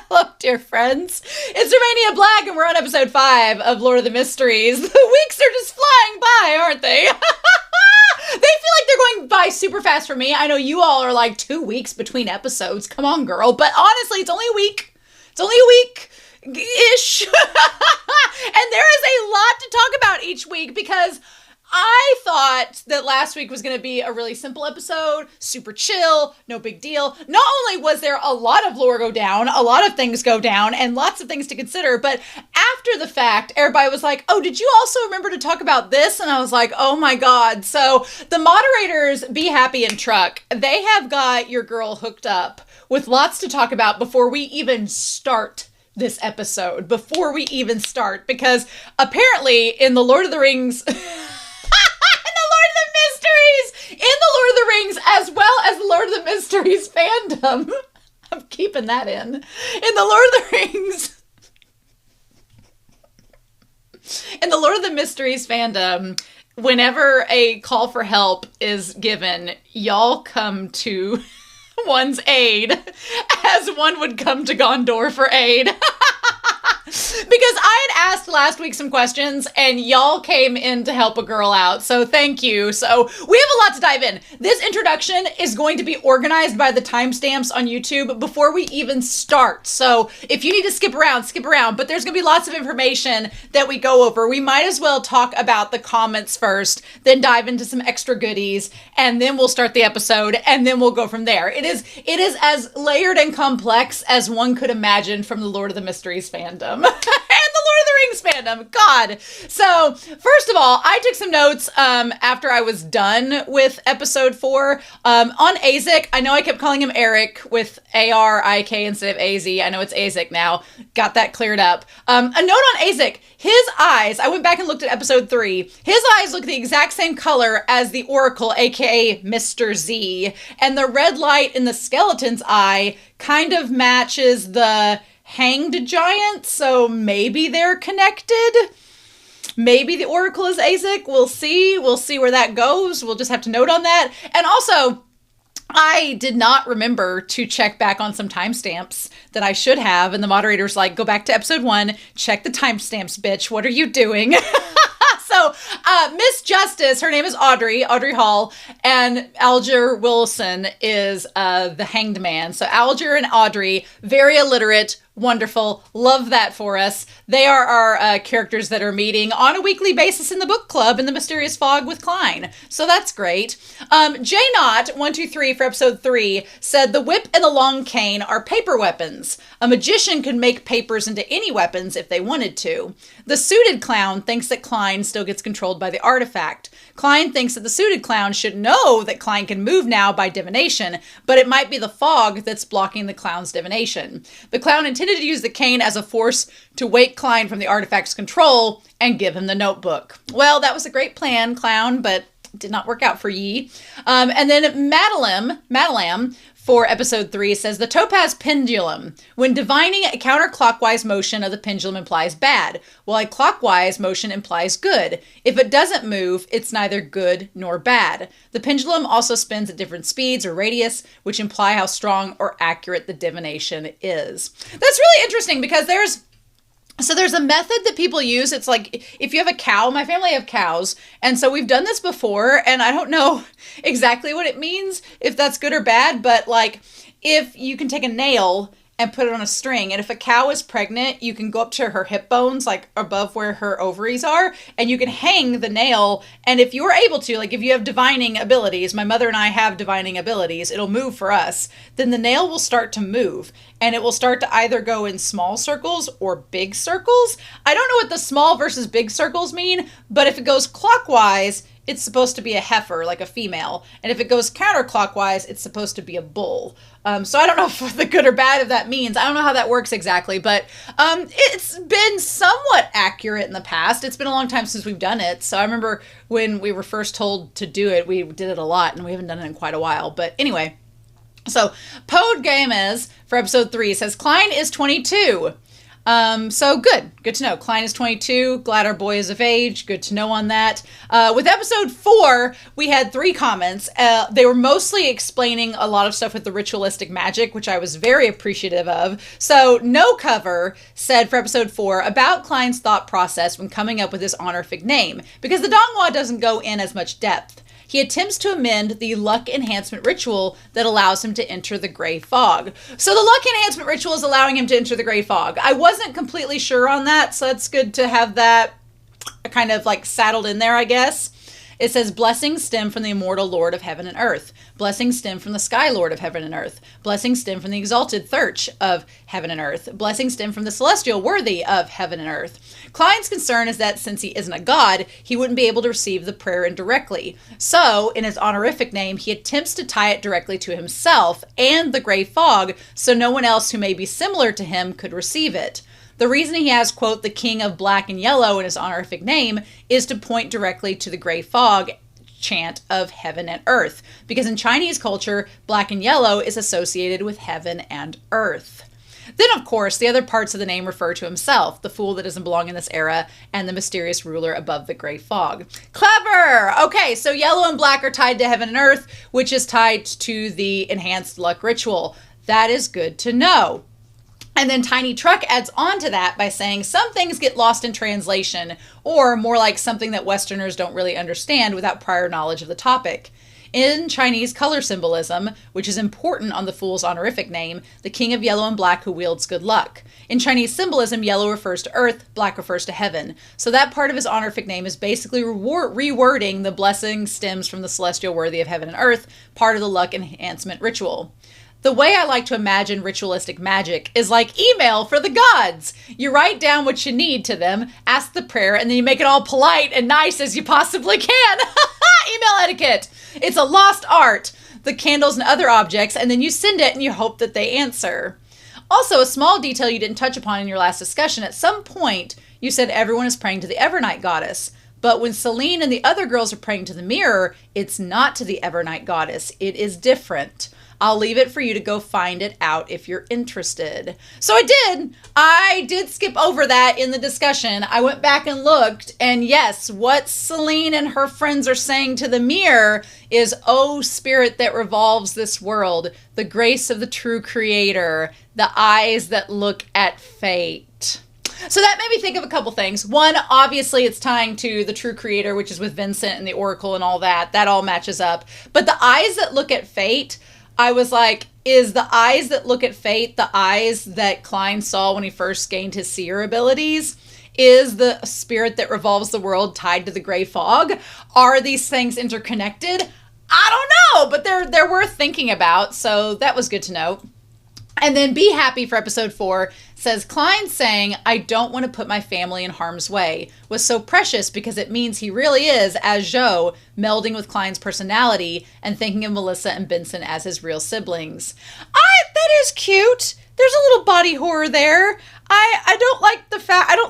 Hello, dear friends. It's Romania Black, and we're on episode 5 of Lord of the Mysteries. The weeks are just flying by, aren't they? They feel like they're going by super fast for me. I know you all are like 2 weeks between episodes. Come on, girl. But honestly, it's only a week. It's only a week-ish. And there is a lot to talk about each week because I thought that last week was going to be a really simple episode, super chill, no big deal. Not only was there a lot of lore go down, a lot of things go down, and lots of things to consider, but after the fact, everybody was like, oh, did you also remember to talk about this? And I was like, oh my God. So the moderators, Be Happy and Truck, they have got your girl hooked up with lots to talk about before we even start this episode, because apparently in the Lord of the Rings... in the Lord of the Rings, as well as the Lord of the Mysteries fandom. I'm keeping that in. In the Lord of the Rings. In the Lord of the Mysteries fandom, whenever a call for help is given, y'all come to one's aid as one would come to Gondor for aid. Because I had asked last week some questions and y'all came in to help a girl out. So thank you. So we have a lot to dive in. This introduction is going to be organized by the timestamps on YouTube before we even start. So if you need to skip around, skip around. But there's going to be lots of information that we go over. We might as well talk about the comments first, then dive into some extra goodies, and then we'll start the episode, and then we'll go from there. It is as layered and complex as one could imagine from the Lord of the Mysteries fandom. And the Lord of the Rings fandom. God. So, first of all, I took some notes after I was done with episode 4. On Azek, I know I kept calling him Eric with A-R-I-K instead of A-Z. I know it's Azek now. Got that cleared up. A note on Azek. His eyes, I went back and looked at episode 3. His eyes look the exact same color as the Oracle, aka Mr. Z. And the red light in the skeleton's eye kind of matches the hanged giant, so maybe they're connected. Maybe the Oracle is Azek. We'll see. We'll see where that goes. We'll just have to note on that. And also, I did not remember to check back on some timestamps that I should have. And the moderator's like, go back to episode 1, check the timestamps, bitch. What are you doing? So, Miss Justice, her name is Audrey Hall, and Alger Wilson is the hanged man. So Alger and Audrey, very illiterate, wonderful, love that for us. They are our characters that are meeting on a weekly basis in the book club in the Mysterious Fog with Klein. So that's great. J-Not123 for episode 3 said the whip and the long cane are paper weapons. A magician could make papers into any weapons if they wanted to. The suited clown thinks that Klein still gets controlled by the artifact. Klein thinks that the suited clown should know that Klein can move now by divination, but it might be the fog that's blocking the clown's divination. The clown intended to use the cane as a force to wake Klein from the artifact's control and give him the notebook. Well, that was a great plan, clown, but did not work out for ye. And then Madalam for episode 3 says the topaz pendulum. When divining, a counterclockwise motion of the pendulum implies bad, while a clockwise motion implies good. If it doesn't move, it's neither good nor bad. The pendulum also spins at different speeds or radius, which imply how strong or accurate the divination is. That's really interesting because there's a method that people use. It's like if you have a cow, my family have cows, and so we've done this before, and I don't know exactly what it means, if that's good or bad, but like if you can take a nail and put it on a string, and if a cow is pregnant, you can go up to her hip bones, like above where her ovaries are, and you can hang the nail, and if you're able to, like if you have divining abilities, my mother and I have divining abilities, it'll move for us, then the nail will start to move, and it will start to either go in small circles or big circles. I don't know what the small versus big circles mean, but if it goes clockwise, it's supposed to be a heifer, like a female. And if it goes counterclockwise, it's supposed to be a bull. So I don't know if the good or bad of that means. I don't know how that works exactly, but it's been somewhat accurate in the past. It's been a long time since we've done it. So I remember when we were first told to do it, we did it a lot, and we haven't done it in quite a while. But anyway, so Pod Games for episode 3 says, Klein is 22. So good to know. Klein is 22. Glad our boy is of age. Good to know on that. With episode 4, we had 3 comments. They were mostly explaining a lot of stuff with the ritualistic magic, which I was very appreciative of. So No Cover said for episode 4 about Klein's thought process when coming up with his honorific name, because the Donghua doesn't go in as much depth. He attempts to amend the luck enhancement ritual that allows him to enter the gray fog. So the luck enhancement ritual is allowing him to enter the gray fog. I wasn't completely sure on that, so it's good to have that kind of like saddled in there, I guess. It says, blessings stem from the immortal Lord of heaven and earth. Blessings stem from the Sky Lord of heaven and earth. Blessings stem from the exalted Thurch of heaven and earth. Blessings stem from the celestial worthy of heaven and earth. Klein's concern is that since he isn't a god, he wouldn't be able to receive the prayer indirectly. So, in his honorific name, he attempts to tie it directly to himself and the gray fog, so no one else who may be similar to him could receive it. The reason he has, quote, the king of black and yellow in his honorific name is to point directly to the gray fog chant of heaven and earth, because in Chinese culture, black and yellow is associated with heaven and earth. Then, of course, the other parts of the name refer to himself, the fool that doesn't belong in this era, and the mysterious ruler above the gray fog. Clever! Okay, so yellow and black are tied to heaven and earth, which is tied to the enhanced luck ritual. That is good to know. And then Tiny Truck adds on to that by saying some things get lost in translation, or more like something that Westerners don't really understand without prior knowledge of the topic. In Chinese color symbolism, which is important on the fool's honorific name, the king of yellow and black who wields good luck. In Chinese symbolism, yellow refers to earth, black refers to heaven. So that part of his honorific name is basically rewording the blessing stems from the celestial worthy of heaven and earth, part of the luck enhancement ritual. The way I like to imagine ritualistic magic is like email for the gods. You write down what you need to them, ask the prayer, and then you make it all polite and nice as you possibly can. Email etiquette. It's a lost art. The candles and other objects, and then you send it and you hope that they answer. Also, a small detail you didn't touch upon in your last discussion, at some point you said everyone is praying to the Evernight goddess. But when Celine and the other girls are praying to the mirror, it's not to the Evernight goddess. It is different. I'll leave it for you to go find it out if you're interested. So I did skip over that in the discussion. I went back and looked, and yes, what Celine and her friends are saying to the mirror is, "O spirit that revolves this world, the grace of the true creator, the eyes that look at fate." So that made me think of a couple things. One, obviously it's tying to the true creator, which is with Vincent and the Oracle and all that. That all matches up. But the eyes that look at fate, I was like, is the eyes that look at fate the eyes that Klein saw when he first gained his seer abilities? Is the spirit that revolves the world tied to the gray fog? Are these things interconnected? I don't know, but they're worth thinking about, so that was good to know. And then Be Happy for episode 4 says, Klein saying, I don't want to put my family in harm's way, was so precious because it means he really is, as Zhou, melding with Klein's personality and thinking of Melissa and Benson as his real siblings. That is cute. There's a little body horror there. I don't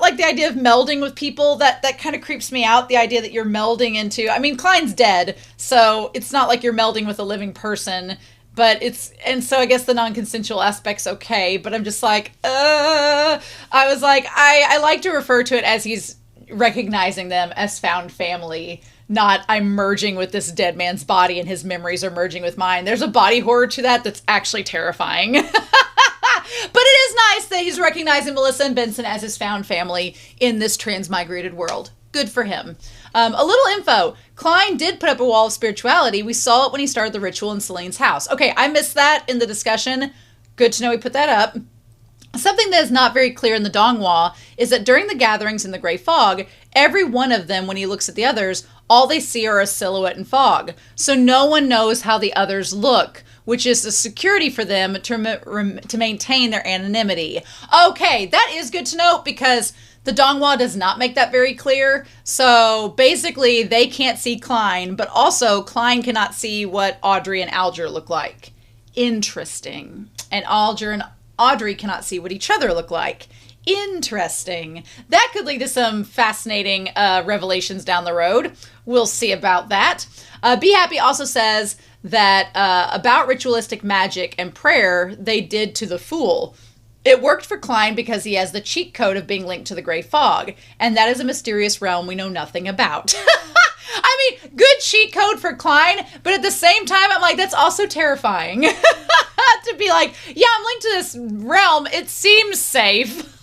like the idea of melding with people. That kind of creeps me out. The idea that you're melding into, I mean, Klein's dead, so it's not like you're melding with a living person. But and so I guess the non-consensual aspect's okay, but I'm just like, I was like, I like to refer to it as he's recognizing them as found family, not I'm merging with this dead man's body and his memories are merging with mine. There's a body horror to that that's actually terrifying. But it is nice that he's recognizing Melissa and Benson as his found family in this transmigrated world. Good for him. A little info. Klein did put up a wall of spirituality. We saw it when he started the ritual in Celine's house. Okay, I missed that in the discussion. Good to know he put that up. Something that is not very clear in the Donghua is that during the gatherings in the Gray Fog, every one of them, when he looks at the others, all they see are a silhouette and fog. So no one knows how the others look, which is the security for them to maintain their anonymity. Okay, that is good to know because the Donghua does not make that very clear. So basically, they can't see Klein, but also Klein cannot see what Audrey and Alger look like. Interesting. And Alger and Audrey cannot see what each other look like. Interesting. That could lead to some fascinating revelations down the road. We'll see about that. Be Happy also says that about ritualistic magic and prayer they did to the Fool. It worked for Klein because he has the cheat code of being linked to the Grey Fog, and that is a mysterious realm we know nothing about. I mean, good cheat code for Klein, but at the same time, I'm like, that's also terrifying. To be like, yeah, I'm linked to this realm. It seems safe.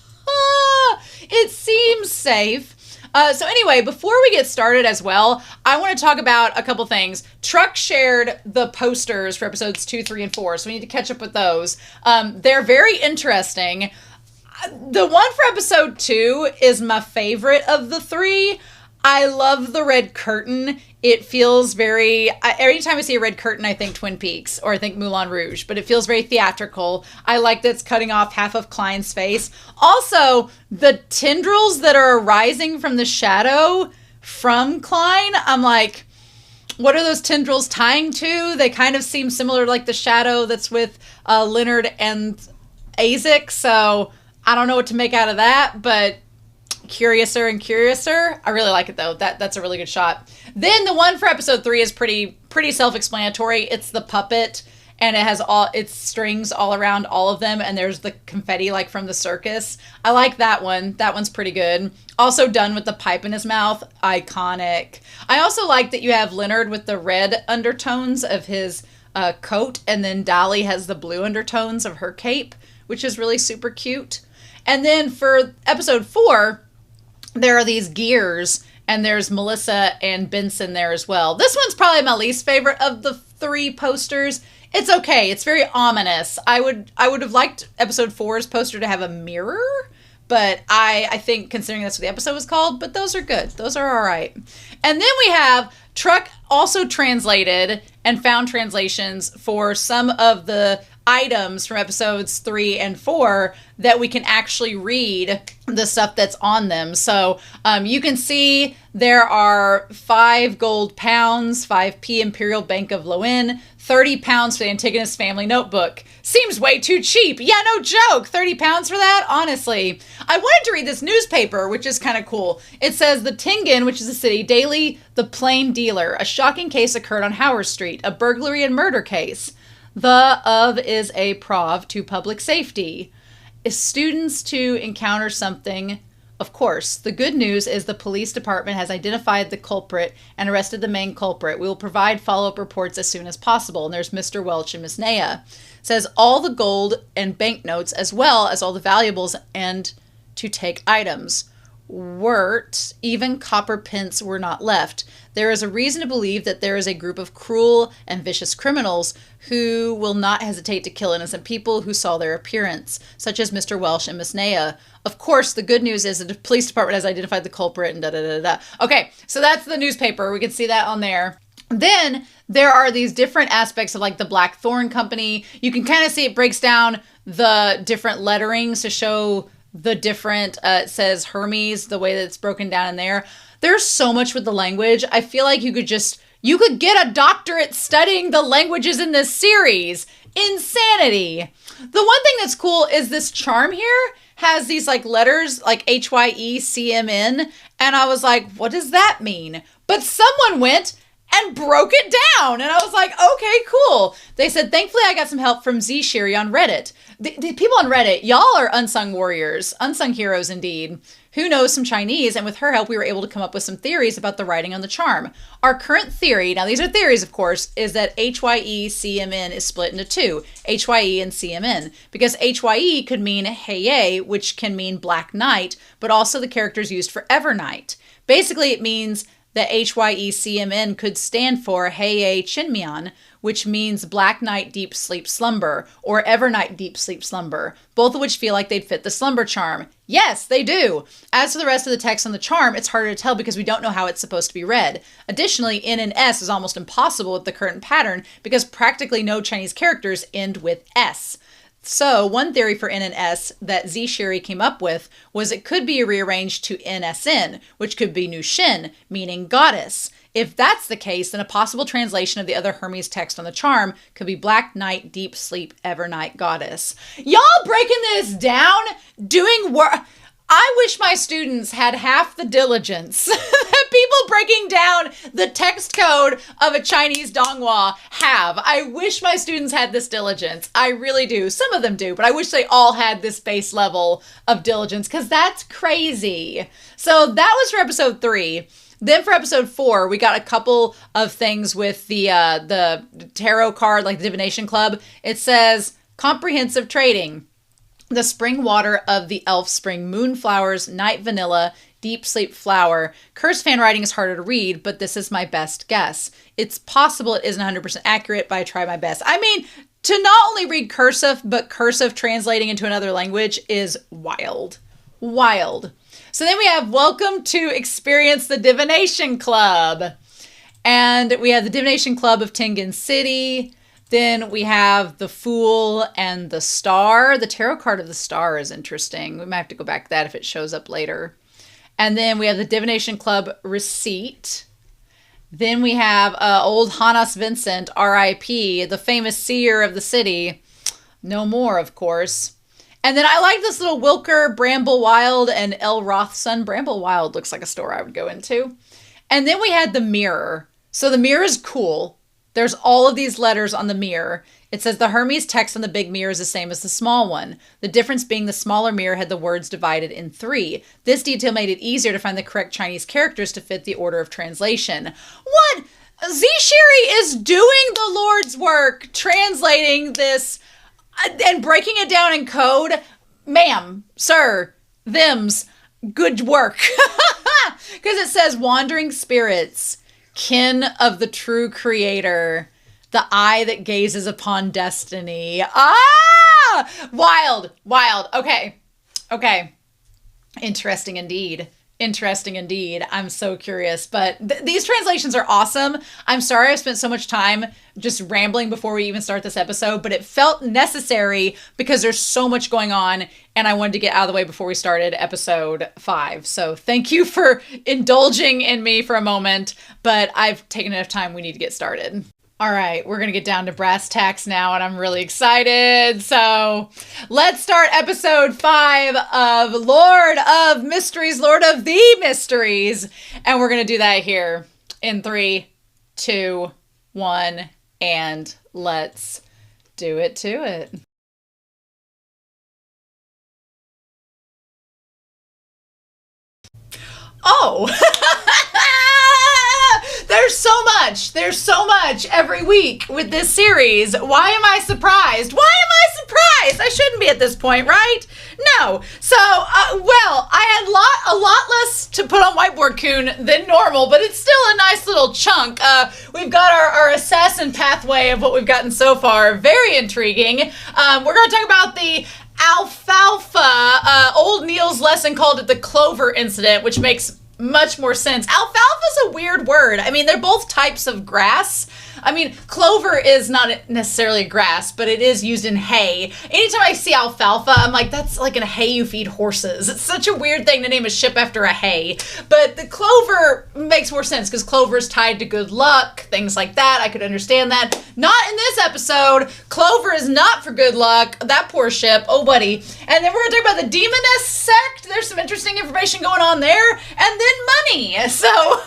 It seems safe. So anyway, before we get started as well, I want to talk about a couple things. Truck shared the posters for episodes 2, 3, and 4, so we need to catch up with those. They're very interesting. The one for episode 2 is my favorite of the 3. I love the red curtain. It feels very, every time I see a red curtain, I think Twin Peaks or I think Moulin Rouge, but it feels very theatrical. I like that it's cutting off half of Klein's face. Also, the tendrils that are arising from the shadow from Klein, I'm like, what are those tendrils tying to? They kind of seem similar to like the shadow that's with Leonard and Isaac, so I don't know what to make out of that, but curiouser and curiouser. I really like it though. That's a really good shot. Then the one for episode 3 is pretty self-explanatory. It's the puppet, and it has all its strings all around all of them, and there's the confetti like from the circus. I like that one. That one's pretty good. Also done with the pipe in his mouth. Iconic. I also like that you have Leonard with the red undertones of his coat, and then Dolly has the blue undertones of her cape, which is really super cute. And then for episode 4, there are these gears, and there's Melissa and Benson there as well. This one's probably my least favorite of the 3 posters. It's okay. It's very ominous. I would have liked episode 4's poster to have a mirror, but I think considering that's what the episode was called, but those are good. Those are all right. And then we have Truck also translated and found translations for some of the items from episodes 3 and 4 that we can actually read the stuff that's on them. So you can see there are 5 gold pounds, 5p Imperial Bank of Loen, 30 pounds for the Antigonus family notebook. Seems way too cheap. Yeah, no joke. 30 pounds for that? Honestly. I wanted to read this newspaper, which is kind of cool. It says the Tingen, which is a city, daily, the Plain Dealer. A shocking case occurred on Howard Street, a burglary and murder case. The of is a prov to public safety. Is students to encounter something? Of course. The good news is the police department has identified the culprit and arrested the main culprit. We will provide follow-up reports as soon as possible. And there's Mr. Welch and Miss Naya. It says all the gold and banknotes as well as all the valuables and to take items. Wert, even copper pence were not left. There is a reason to believe that there is a group of cruel and vicious criminals who will not hesitate to kill innocent people who saw their appearance, such as Mr. Welsh and Miss Naya. Of course, the good news is that the police department has identified the culprit and da-da-da-da. Okay, so that's the newspaper. We can see that on there. Then there are these different aspects of like the Blackthorn Company. You can kind of see it breaks down the different letterings to show the different, it says Hermes, the way that it's broken down in there. There's so much with the language. I feel like you could get a doctorate studying the languages in this series. Insanity. The one thing that's cool is this charm here has these like letters like HYECMN. And I was like, what does that mean? But someone went and broke it down. And I was like, okay, cool. They said, thankfully I got some help from Z Sherry on Reddit. The people on Reddit, y'all are unsung warriors, unsung heroes indeed. Who knows some Chinese, and with her help, we were able to come up with some theories about the writing on the charm. Our current theory, now these are theories, of course, is that HYECMN is split into 2, HYE and CMN, because HYE could mean Heye, which can mean Black Night, but also the characters used for Evernight. Basically, it means that HYECMN could stand for Heye Chinmyeon, which means Black Night Deep Sleep Slumber, or Evernight Deep Sleep Slumber, both of which feel like they'd fit the slumber charm. Yes, they do! As for the rest of the text on the charm, it's harder to tell because we don't know how it's supposed to be read. Additionally, N and S is almost impossible with the current pattern because practically no Chinese characters end with S. So, one theory for N and S that Z Sherry came up with was it could be rearranged to NSN, which could be Nushin, meaning goddess. If that's the case, then a possible translation of the other Hermes text on the charm could be Black Night, Deep Sleep, Evernight, Goddess. Y'all breaking this down? Doing work? I wish my students had half the diligence that people breaking down the text code of a Chinese Donghua have. I wish my students had this diligence. I really do. Some of them do, but I wish they all had this base level of diligence, because that's crazy. So that was for episode 3. Then for episode 4, we got a couple of things with the tarot card, like the Divination Club. It says, comprehensive trading. The spring water of the elf spring moonflowers, night vanilla, deep sleep flower. Cursive handwriting is harder to read, but this is my best guess. It's possible it isn't 100% accurate, but I try my best. I mean, to not only read cursive, but cursive translating into another language is wild. Wild. So then we have welcome to experience the Divination Club. And we have the Divination Club of Tingen City. Then we have the Fool and the Star. The tarot card of the Star is interesting. We might have to go back to that if it shows up later. And then we have the Divination Club receipt. Then we have old Hannes Vincent, R.I.P., the famous seer of the city. No more, of course. And then I like this little Wilker, Bramblewild, and L. Rothson. Bramblewild looks like a store I would go into. And then we had the mirror. So the mirror is cool. There's all of these letters on the mirror. It says the Hermes text on the big mirror is the same as the small one. The difference being the smaller mirror had the words divided in 3. This detail made it easier to find the correct Chinese characters to fit the order of translation. What? Z-Sherry is doing the Lord's work, translating this and breaking it down in code. Ma'am, sir, thems, good work. Because it says wandering spirits, kin of the true creator, the eye that gazes upon destiny. Ah! Wild. Okay. Interesting indeed. I'm so curious. But these translations are awesome. I'm sorry I spent so much time just rambling before we even start this episode, but it felt necessary because there's so much going on and I wanted to get out of the way before we started episode 5. So thank you for indulging in me for a moment, but I've taken enough time. We need to get started. All right, we're going to get down to brass tacks now, and I'm really excited. So let's start episode 5 of Lord of Mysteries, Lord of the Mysteries. And we're going to do that here in 3, 2, 1, and let's do it to it. Oh! There's so much every week with this series. Why am I surprised? I shouldn't be at this point, right? No. So, I had a lot less to put on Whiteboard Coon than normal, but it's still a nice little chunk. We've got our assassin pathway of what we've gotten so far. Very intriguing. We're going to talk about the alfalfa. Old Neil's lesson called it the Clover Incident, which makes much more sense. Alfalfa's a weird word. I mean, they're both types of grass. I mean, clover is not necessarily grass, but it is used in hay. Anytime I see alfalfa, I'm like, that's like in a hay you feed horses. It's such a weird thing to name a ship after a hay. But the clover makes more sense because clover is tied to good luck, things like that. I could understand that. Not in this episode. Clover is not for good luck. That poor ship. Oh, buddy. And then we're going to talk about the Demoness Sect. There's some interesting information going on there. And then money. So...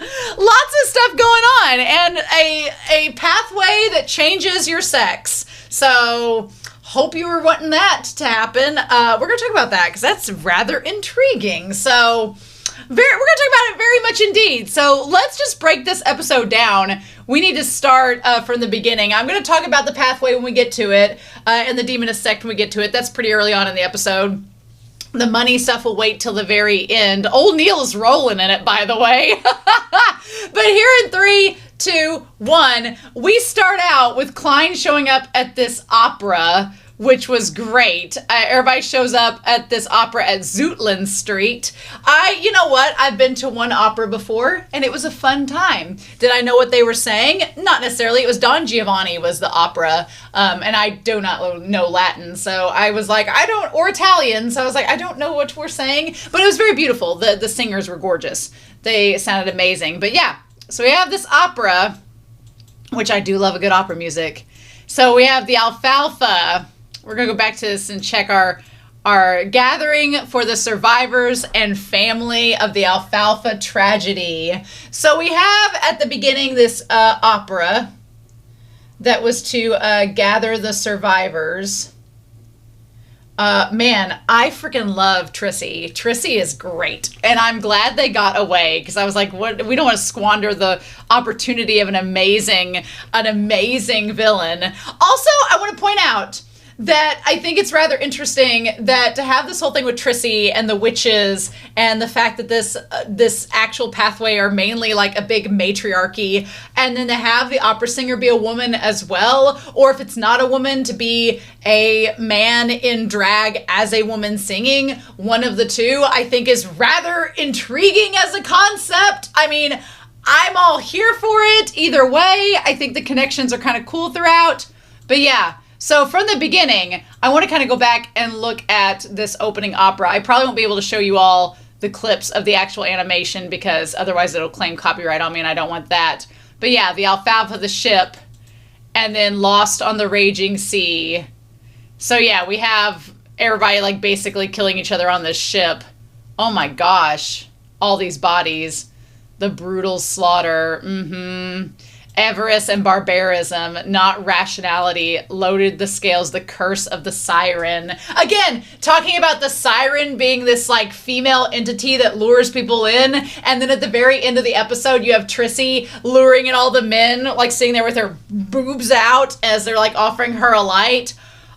lots of stuff going on and a pathway that changes your sex. So hope you were wanting that to happen. We're going to talk about that because that's rather intriguing. So we're going to talk about it very much indeed. So let's just break this episode down. We need to start from the beginning. I'm going to talk about the pathway when we get to it and the Demoness Sect when we get to it. That's pretty early on in the episode. The money stuff will wait till the very end. Old Neil's rolling in it, by the way. But here in 3, 2, 1, we start out with Klein showing up at this opera, which was great. Everybody shows up at this opera at Zoutland Street. You know what? I've been to one opera before, and it was a fun time. Did I know what they were saying? Not necessarily. It was Don Giovanni was the opera, and I do not know Latin, so I was like, or Italian, so I was like, I don't know what we're saying, but it was very beautiful. The singers were gorgeous. They sounded amazing. But yeah, so we have this opera, which I do love a good opera music. So we have the alfalfa. We're going to go back to this and check our are gathering for the survivors and family of the Alfalfa tragedy. So we have at the beginning this opera that was to gather the survivors. Man, I freaking love Trissy. Trissy is great. And I'm glad they got away, because I was like, what? We don't want to squander the opportunity of an amazing villain. Also, I want to point out that I think it's rather interesting that to have this whole thing with Trissy and the witches and the fact that this actual pathway are mainly like a big matriarchy, and then to have the opera singer be a woman as well, or if it's not a woman, to be a man in drag as a woman singing, one of the two, I think is rather intriguing as a concept. I mean, I'm all here for it either way. I think the connections are kind of cool throughout. But yeah, so from the beginning, I want to kind of go back and look at this opening opera. I probably won't be able to show you all the clips of the actual animation because otherwise it'll claim copyright on me and I don't want that. But yeah, the Alfalfa, the ship, and then Lost on the Raging Sea. So yeah, we have everybody like basically killing each other on this ship. Oh my gosh. All these bodies. The brutal slaughter. Avarice and barbarism, not rationality, loaded the scales, the curse of the siren. Again, talking about the siren being this like female entity that lures people in, and then at the very end of the episode, you have Trissy luring in all the men, like sitting there with her boobs out as they're like offering her a light.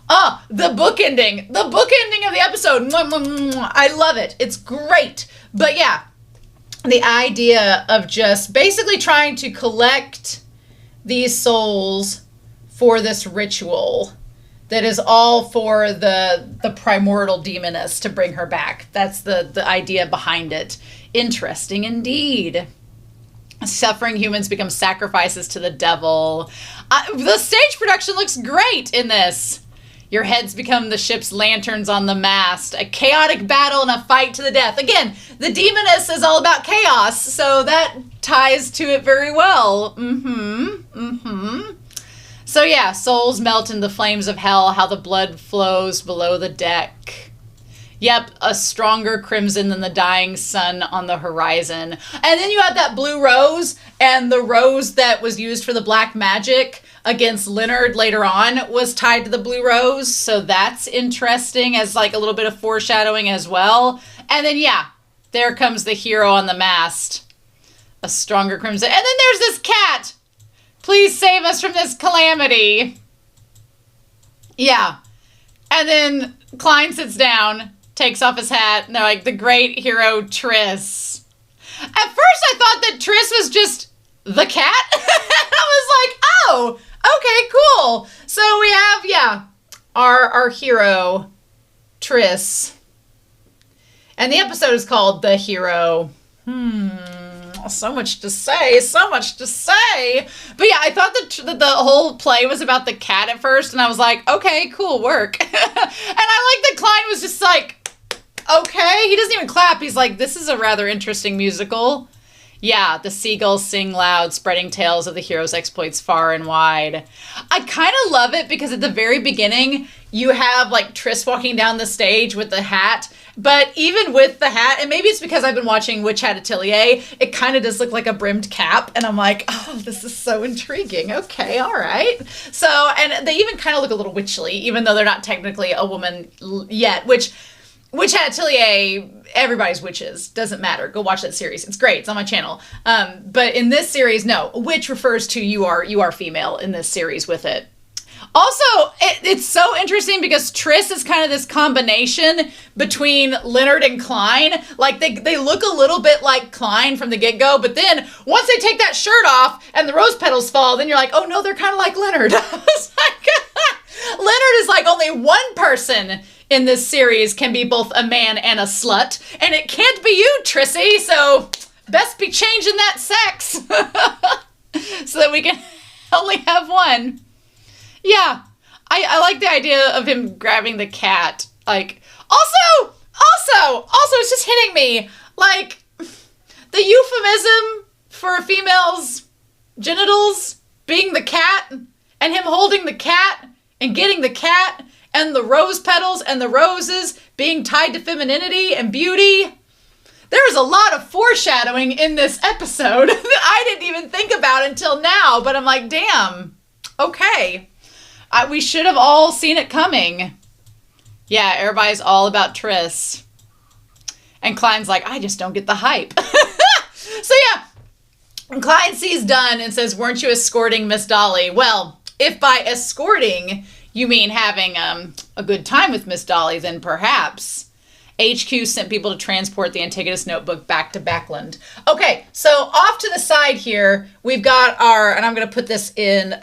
Oh, the bookending of the episode. I love it. It's great. But yeah, the idea of just basically trying to collect these souls for this ritual that is all for the primordial demoness to bring her back. That's the idea behind it. Interesting indeed. Suffering humans become sacrifices to the devil. The stage production looks great in this. Your heads become the ship's lanterns on the mast. A chaotic battle and a fight to the death. Again, the demoness is all about chaos, so that ties to it very well. So yeah, souls melt in the flames of hell, how the blood flows below the deck. Yep, a stronger crimson than the dying sun on the horizon. And then you have that blue rose, and the rose that was used for the black magic against Leonard later on was tied to the blue rose. So that's interesting as like a little bit of foreshadowing as well. And then yeah, there comes the hero on the mast. A stronger crimson. And then there's this cat. Please save us from this calamity. Yeah. And then Klein sits down, takes off his hat, and they're like, the great hero Triss. At first I thought that Triss was just the cat. I was like, oh, okay, cool. So we have, yeah, our hero, Triss. And the episode is called The Hero. So much to say. But yeah, I thought that the whole play was about the cat at first, and I was like, okay, cool work. And I like that Klein was just like, okay. He doesn't even clap. He's like, this is a rather interesting musical. Yeah, the seagulls sing loud, spreading tales of the hero's exploits far and wide. I kind of love it because at the very beginning, you have like Triss walking down the stage with the hat. But even with the hat, and maybe it's because I've been watching Witch Hat Atelier, it kind of does look like a brimmed cap. And I'm like, oh, this is so intriguing. Okay, all right. So, and they even kind of look a little witchly, even though they're not technically a woman yet, which Witch Hat Atelier, everybody's witches. Doesn't matter. Go watch that series. It's great. It's on my channel. But in this series, no. Witch refers to you are female in this series with it. Also, it's so interesting because Triss is kind of this combination between Leonard and Klein. Like, they look a little bit like Klein from the get-go, but then once they take that shirt off and the rose petals fall, then you're like, oh no, they're kind of like Leonard. It's like, Leonard is like only one person in this series can be both a man and a slut, and it can't be you, Trissy, so best be changing that sex so that we can only have one. Yeah, I like the idea of him grabbing the cat. Like, also, it's just hitting me. Like, the euphemism for a female's genitals being the cat, and him holding the cat, and getting the cat, and the rose petals and the roses being tied to femininity and beauty. There's a lot of foreshadowing in this episode that I didn't even think about until now, but I'm like, damn, okay. We should have all seen it coming. Yeah, everybody's all about Triss. And Klein's like, I just don't get the hype. So yeah, and Klein sees Dunn and says, weren't you escorting Miss Dolly? Well, if by escorting you mean having a good time with Miss Dolly, then perhaps HQ sent people to transport the Antigonus notebook back to Backland. Okay, so off to the side here, we've got our, and I'm going to put this in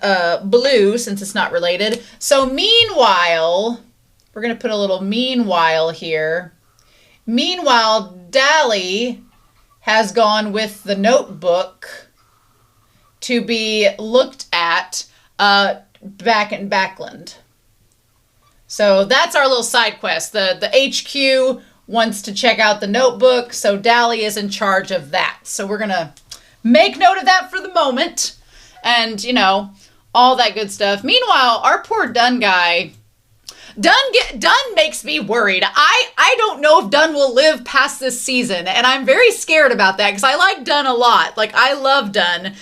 blue since it's not related. So meanwhile, we're going to put a little meanwhile here. Meanwhile, Dally has gone with the notebook to be looked at back in Backland. So that's our little side quest. The HQ wants to check out the notebook, so Dally is in charge of that. So we're going to make note of that for the moment. And, you know, all that good stuff. Meanwhile, our poor Dunn guy, Dunn makes me worried. I don't know if Dunn will live past this season, and I'm very scared about that because I like Dunn a lot. Like, I love Dunn.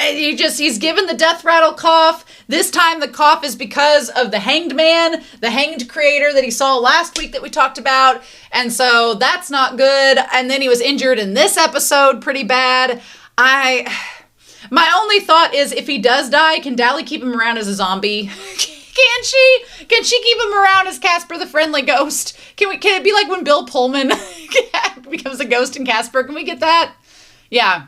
He's given the death rattle cough. This time the cough is because of the hanged man, the hanged creator that he saw last week that we talked about. And so that's not good. And then he was injured in this episode pretty bad. My only thought is if he does die, can Dally keep him around as a zombie? Can she? Can she keep him around as Casper the Friendly Ghost? Can it be like when Bill Pullman becomes a ghost in Casper? Can we get that? Yeah.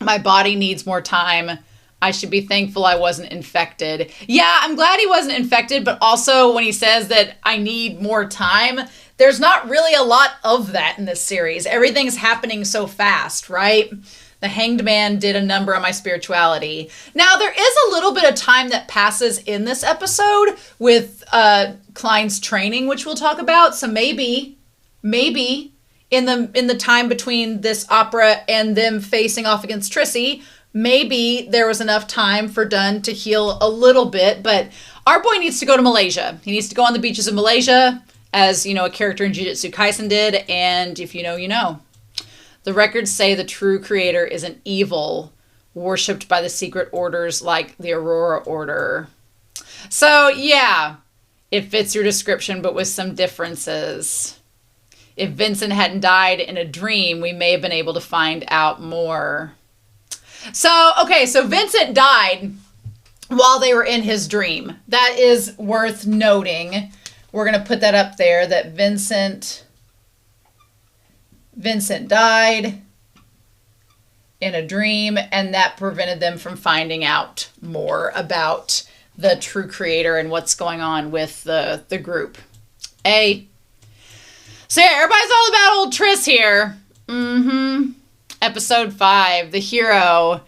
My body needs more time. I should be thankful I wasn't infected. Yeah, I'm glad he wasn't infected, but also when he says that I need more time, there's not really a lot of that in this series. Everything's happening so fast, right? The Hanged Man did a number on my spirituality. Now, there is a little bit of time that passes in this episode with Klein's training, which we'll talk about. So maybe in the time between this opera and them facing off against Trissy, maybe there was enough time for Dunn to heal a little bit. But our boy needs to go to Malaysia. He needs to go on the beaches of Malaysia, as, you know, a character in Jujutsu Kaisen did. And if you know, you know. The records say the true creator is an evil, worshipped by the secret orders like the Aurora Order. So, yeah, it fits your description, but with some differences. If Vincent hadn't died in a dream, we may have been able to find out more. So, okay, so Vincent died while they were in his dream. That is worth noting. We're going to put that up there, that Vincent died in a dream, and that prevented them from finding out more about the true creator and what's going on with the group. So yeah, everybody's all about old Triss here. Episode 5, The Hero.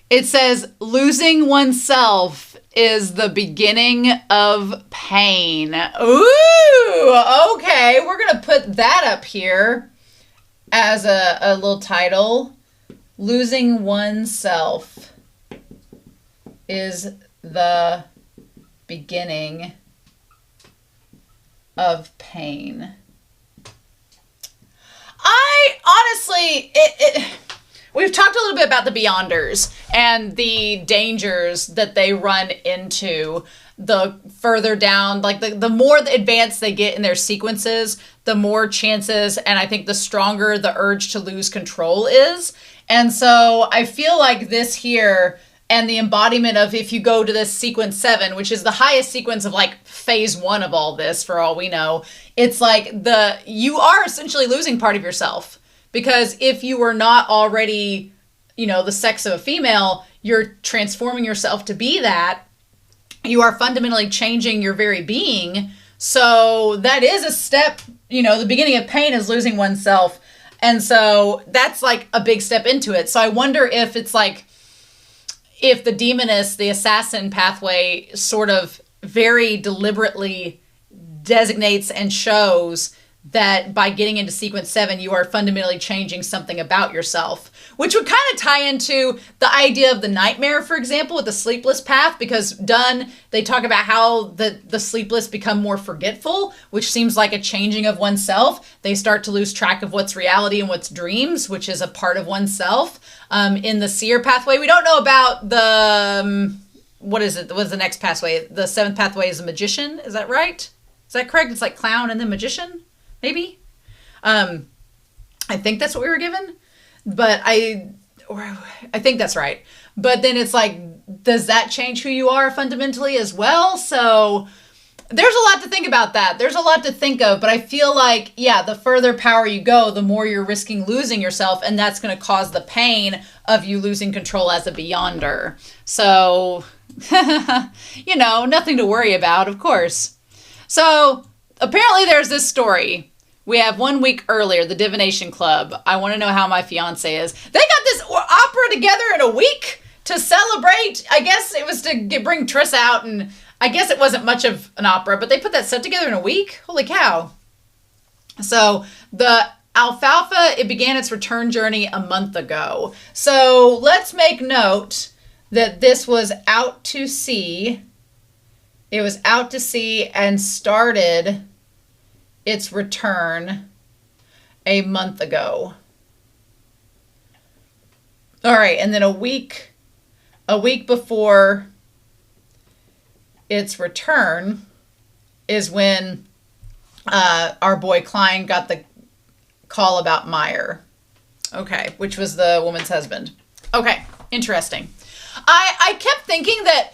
It says, losing oneself is the beginning of pain. Ooh, okay. We're going to put that up here as a little title. Losing oneself is the beginning of pain. I honestly, we've talked a little bit about the Beyonders and the dangers that they run into the further down, like the more advanced they get in their sequences, the more chances, and I think the stronger the urge to lose control is. And so I feel like this here and the embodiment of, if you go to this sequence 7, which is the highest sequence of like phase 1 of all this, for all we know, it's like you are essentially losing part of yourself, because if you were not already, you know, the sex of a female, you're transforming yourself to be that. You are fundamentally changing your very being. So that is a step, you know, the beginning of pain is losing oneself. And so that's like a big step into it. So I wonder if it's like, if the Demoness, the assassin pathway, sort of very deliberately designates and shows that by getting into sequence 7, you are fundamentally changing something about yourself, which would kind of tie into the idea of the nightmare, for example, with the sleepless path, because they talk about how the sleepless become more forgetful, which seems like a changing of oneself. They start to lose track of what's reality and what's dreams, which is a part of oneself. In the seer pathway, we don't know about the, what is it? What's the next pathway? The 7th pathway is a magician. Is that right? Is that correct? It's like clown and then magician? Maybe. I think that's what we were given, but I think that's right. But then it's like, does that change who you are fundamentally as well? So there's a lot to think about that. There's a lot to think of, but I feel like, yeah, the further power you go, the more you're risking losing yourself, and that's going to cause the pain of you losing control as a beyonder. So, nothing to worry about, of course. So apparently there's this story. We have 1 week earlier, the Divination Club. I want to know how my fiance is. They got this opera together in a week to celebrate. I guess it was to bring Triss out, and I guess it wasn't much of an opera, but they put that stuff together in a week? Holy cow. So the Alfalfa, it began its return journey a month ago. So let's make note that this was out to sea. It was out to sea and started its return a month ago. All right, and then a week before its return is when our boy Klein got the call about Meyer. Okay, which was the woman's husband. Okay, interesting. I kept thinking that,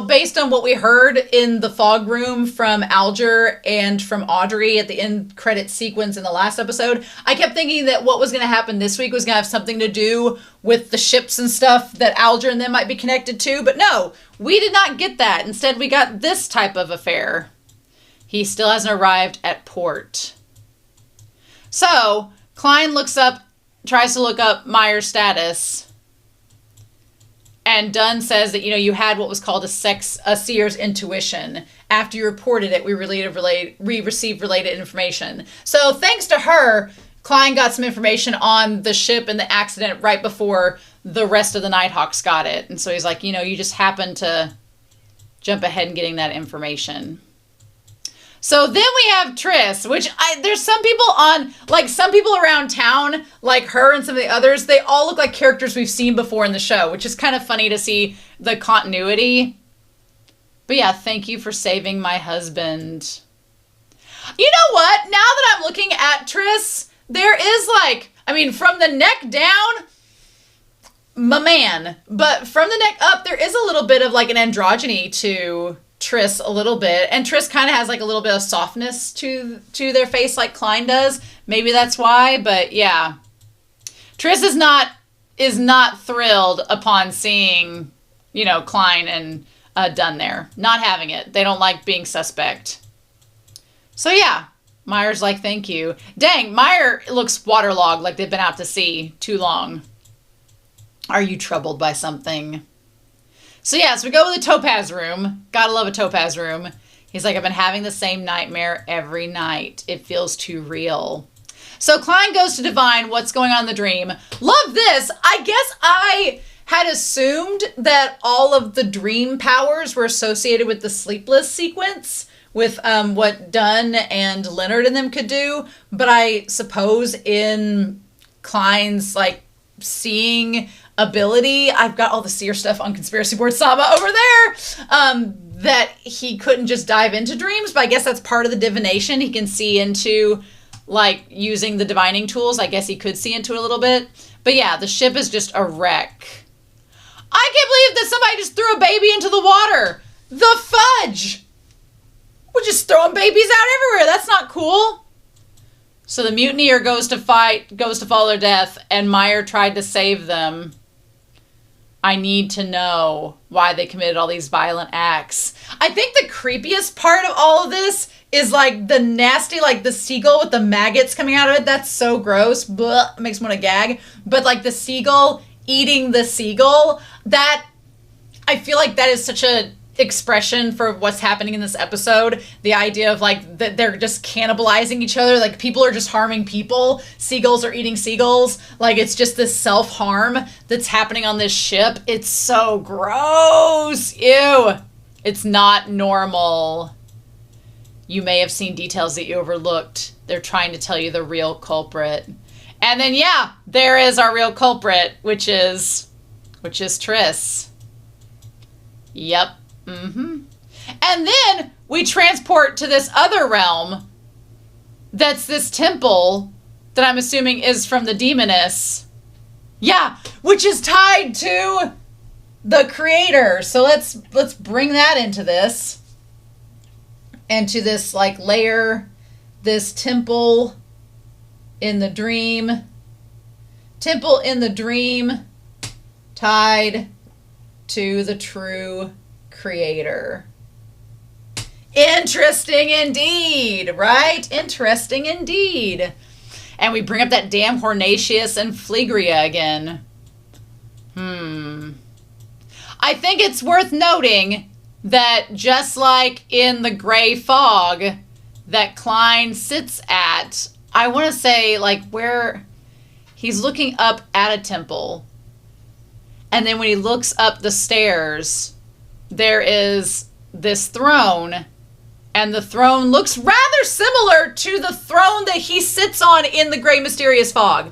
based on what we heard in the fog room from Alger and from Audrey at the end credit sequence in the last episode, I kept thinking that what was going to happen this week was going to have something to do with the ships and stuff that Alger and them might be connected to. But no, we did not get that. Instead, we got this type of affair. He still hasn't arrived at port. So Klein tries to look up Meyer's status. And Dunn says that, you had what was called a seer's intuition. After you reported it, we received related information. So thanks to her, Klein got some information on the ship and the accident right before the rest of the Nighthawks got it. And so he's like, you just happened to jump ahead in getting that information. So then we have Triss, which there's some people around town, like her and some of the others, they all look like characters we've seen before in the show, which is kind of funny to see the continuity. But yeah, thank you for saving my husband. You know what? Now that I'm looking at Triss, there is from the neck down, my man. But from the neck up, there is a little bit of an androgyny to Triss a little bit, and Triss kind of has a little bit of softness to their face like Klein does. Maybe that's why, but yeah. Triss is not thrilled upon seeing, Klein and Dunn there. Not having it. They don't like being suspect. So yeah, Meyer's like, thank you. Dang, Meyer looks waterlogged, like they've been out to sea too long. Are you troubled by something? So yeah, so we go to the Topaz room. Gotta love a Topaz room. He's like, I've been having the same nightmare every night. It feels too real. So Klein goes to divine what's going on in the dream. Love this. I guess I had assumed that all of the dream powers were associated with the sleepless sequence, with what Dunn and Leonard and them could do. But I suppose in Klein's seeing ability, I've got all the seer stuff on Conspiracy Board Sama over there, that he couldn't just dive into dreams, but I guess that's part of the divination. He can see into using the divining tools. I guess he could see into a little bit. But yeah, the ship is just a wreck. I can't believe that somebody just threw a baby into the water. The fudge! We're just throwing babies out everywhere. That's not cool. So the mutineer goes to follow their death, and Meyer tried to save them. I need to know why they committed all these violent acts. I think the creepiest part of all of this is the nasty, the seagull with the maggots coming out of it. That's so gross. Blech, makes me want to gag. But the seagull eating the seagull, that, I feel like that is such a expression for what's happening in this episode. The idea of like that they're just cannibalizing each other, like people are just harming people, seagulls are eating seagulls, like it's just this self-harm that's happening on this ship. It's so gross. Ew. It's not normal. You may have seen details that you overlooked. They're trying to tell you the real culprit. And then yeah, there is our real culprit, which is Triss. Yep. And then we transport to this other realm that's this temple that I'm assuming is from the Demoness. Yeah, which is tied to the creator. So let's bring that into this. And to this like layer, this temple in the dream. Temple in the dream tied to the true creator. Interesting indeed, right? Interesting indeed. And we bring up that damn Hornatius and Phlegria again. I think it's worth noting that just like in the gray fog that Klein sits at, I want to say like where he's looking up at a temple. And then when he looks up the stairs, there is this throne. And the throne looks rather similar to the throne that he sits on in the gray mysterious fog.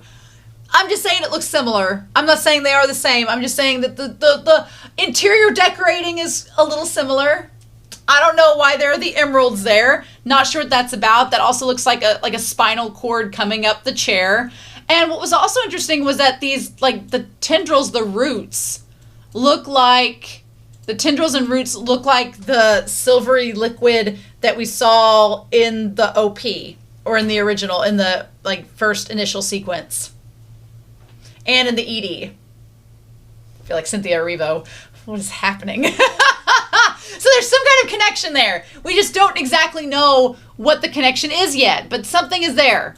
I'm just saying it looks similar. I'm not saying they are the same. I'm just saying that the interior decorating is a little similar. I don't know why there are the emeralds there. Not sure what that's about. That also looks like a spinal cord coming up the chair. And what was also interesting was that these, like, the tendrils, the roots, look like... The tendrils and roots look like the silvery liquid that we saw in the OP. Or in the original, in the, like, first initial sequence. And in the ED. I feel like Cynthia Erivo. What is happening? So there's some kind of connection there. We just don't exactly know what the connection is yet. But something is there.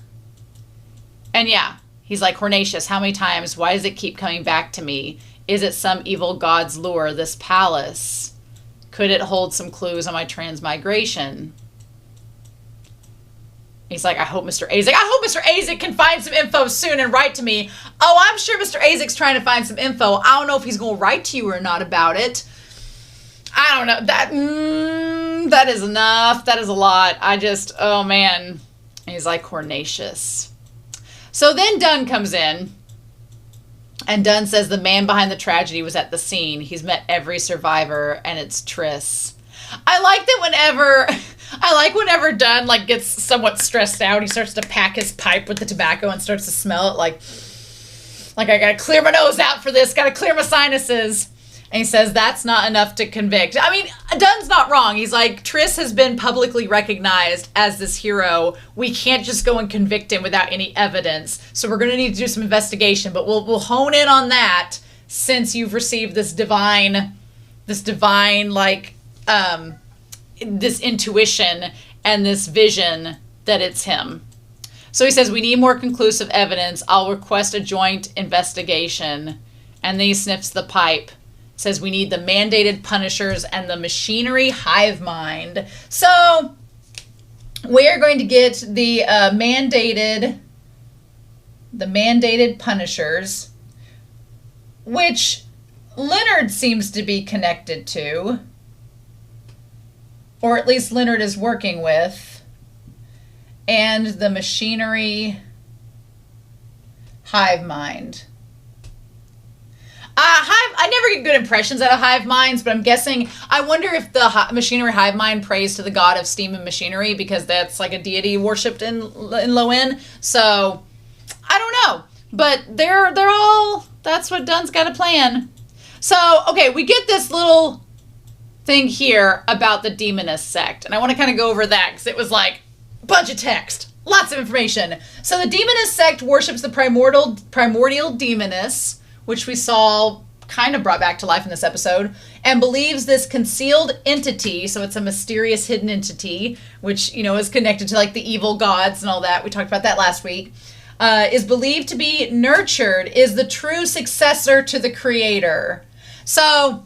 And yeah, he's like, Hornatius, how many times? Why does it keep coming back to me? Is it some evil god's lure, this palace? Could it hold some clues on my transmigration? He's like, I hope Mr. Azek can find some info soon and write to me. Oh, I'm sure Mr. Azek's trying to find some info. I don't know if he's going to write to you or not about it. I don't know. That is enough. That is a lot. Oh man. And he's like, Hornatius. So then Dunn comes in. And Dunn says the man behind the tragedy was at the scene. He's met every survivor, and it's Triss. I like that whenever Dunn like gets somewhat stressed out, he starts to pack his pipe with the tobacco and starts to smell it like I gotta clear my nose out for this, gotta clear my sinuses. And he says that's not enough to convict. I mean, Dunn's not wrong. He's like, Triss has been publicly recognized as this hero. We can't just go and convict him without any evidence. So we're going to need to do some investigation. But we'll hone in on that since you've received this divine like, this intuition and this vision that it's him. So he says, we need more conclusive evidence. I'll request a joint investigation. And then he sniffs the pipe. Says we need the mandated punishers and the machinery hive mind. So we are going to get the mandated punishers, which Leonard seems to be connected to, or at least Leonard is working with, and the machinery hive mind. I never get good impressions out of hive minds, but I'm guessing, I wonder if the machinery hive mind prays to the god of steam and machinery, because that's like a deity worshipped in Loen. So, I don't know. But they're all, that's what Dunn's got a plan. So, okay, we get this little thing here about the Demoness Sect. And I want to kind of go over that, because it was like a bunch of text. Lots of information. So the Demoness Sect worships the primordial demoness, which we saw kind of brought back to life in this episode, and believes this concealed entity, so it's a mysterious hidden entity, which, you know, is connected to like the evil gods and all that. We talked about that last week. Is believed to be nurtured, is the true successor to the creator. So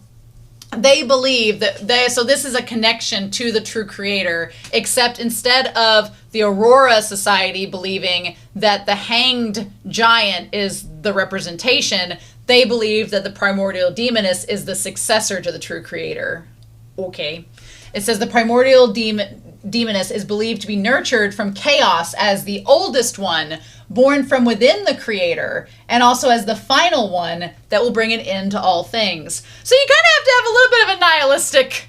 they believe that so this is a connection to the true creator, except instead of the Aurora Society believing that the hanged giant is the representation, they believe that the primordial demoness is the successor to the true creator. Okay. It says the primordial demoness is believed to be nurtured from chaos as the oldest one, born from within the creator, and also as the final one that will bring an end to all things. So you kind of have to have a little bit of a nihilistic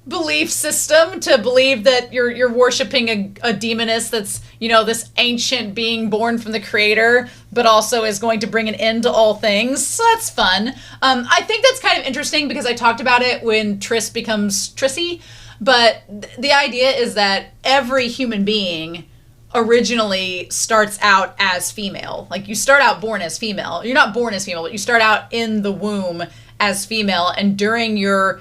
belief system to believe that you're worshiping a demoness that's, you know, this ancient being born from the creator, but also is going to bring an end to all things. So that's fun. I think that's kind of interesting because I talked about it when Triss becomes Trissy, but the idea is that every human being originally starts out as female. Like, you start out born as female. You're not born as female, but you start out in the womb as female, and during your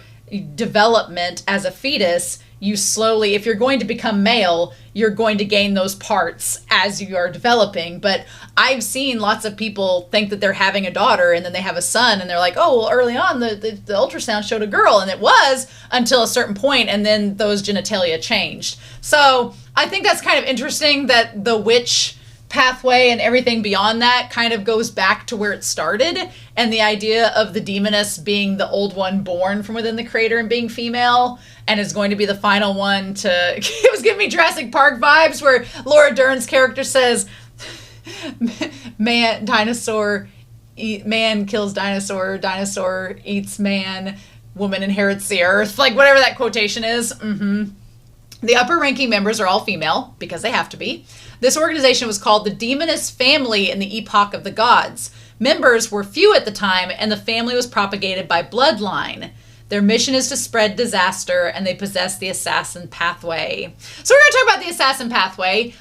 development as a fetus, you slowly, if you're going to become male, you're going to gain those parts as you are developing. But I've seen lots of people think that they're having a daughter and then they have a son and they're like, oh, well, early on the ultrasound showed a girl, and it was until a certain point, and then those genitalia changed. So I think that's kind of interesting that the witch pathway and everything beyond that kind of goes back to where it started, and the idea of the demoness being the old one born from within the creator and being female and is going to be the final one to it was giving me Jurassic Park vibes, where Laura Dern's character says man kills dinosaur, dinosaur eats man, woman inherits the earth, like whatever that quotation is. The upper ranking members are all female because they have to be. This organization was called the Demoness Family in the Epoch of the Gods. Members were few at the time, and the family was propagated by bloodline. Their mission is to spread disaster, and they possess the assassin pathway. So we're going to talk about the assassin pathway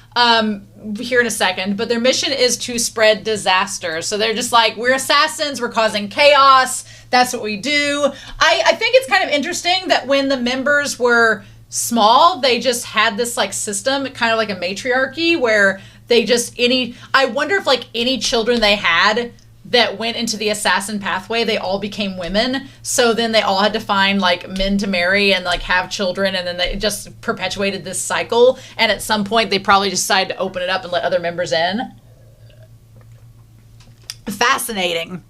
here in a second, but their mission is to spread disaster. So they're just like, we're assassins, we're causing chaos, that's what we do. I think it's kind of interesting that when the members were small, they just had this like system, kind of like a matriarchy, where they just I wonder if like any children they had that went into the assassin pathway, they all became women. So then they all had to find like men to marry and like have children, and then they just perpetuated this cycle. And at some point they probably decided to open it up and let other members in. Fascinating.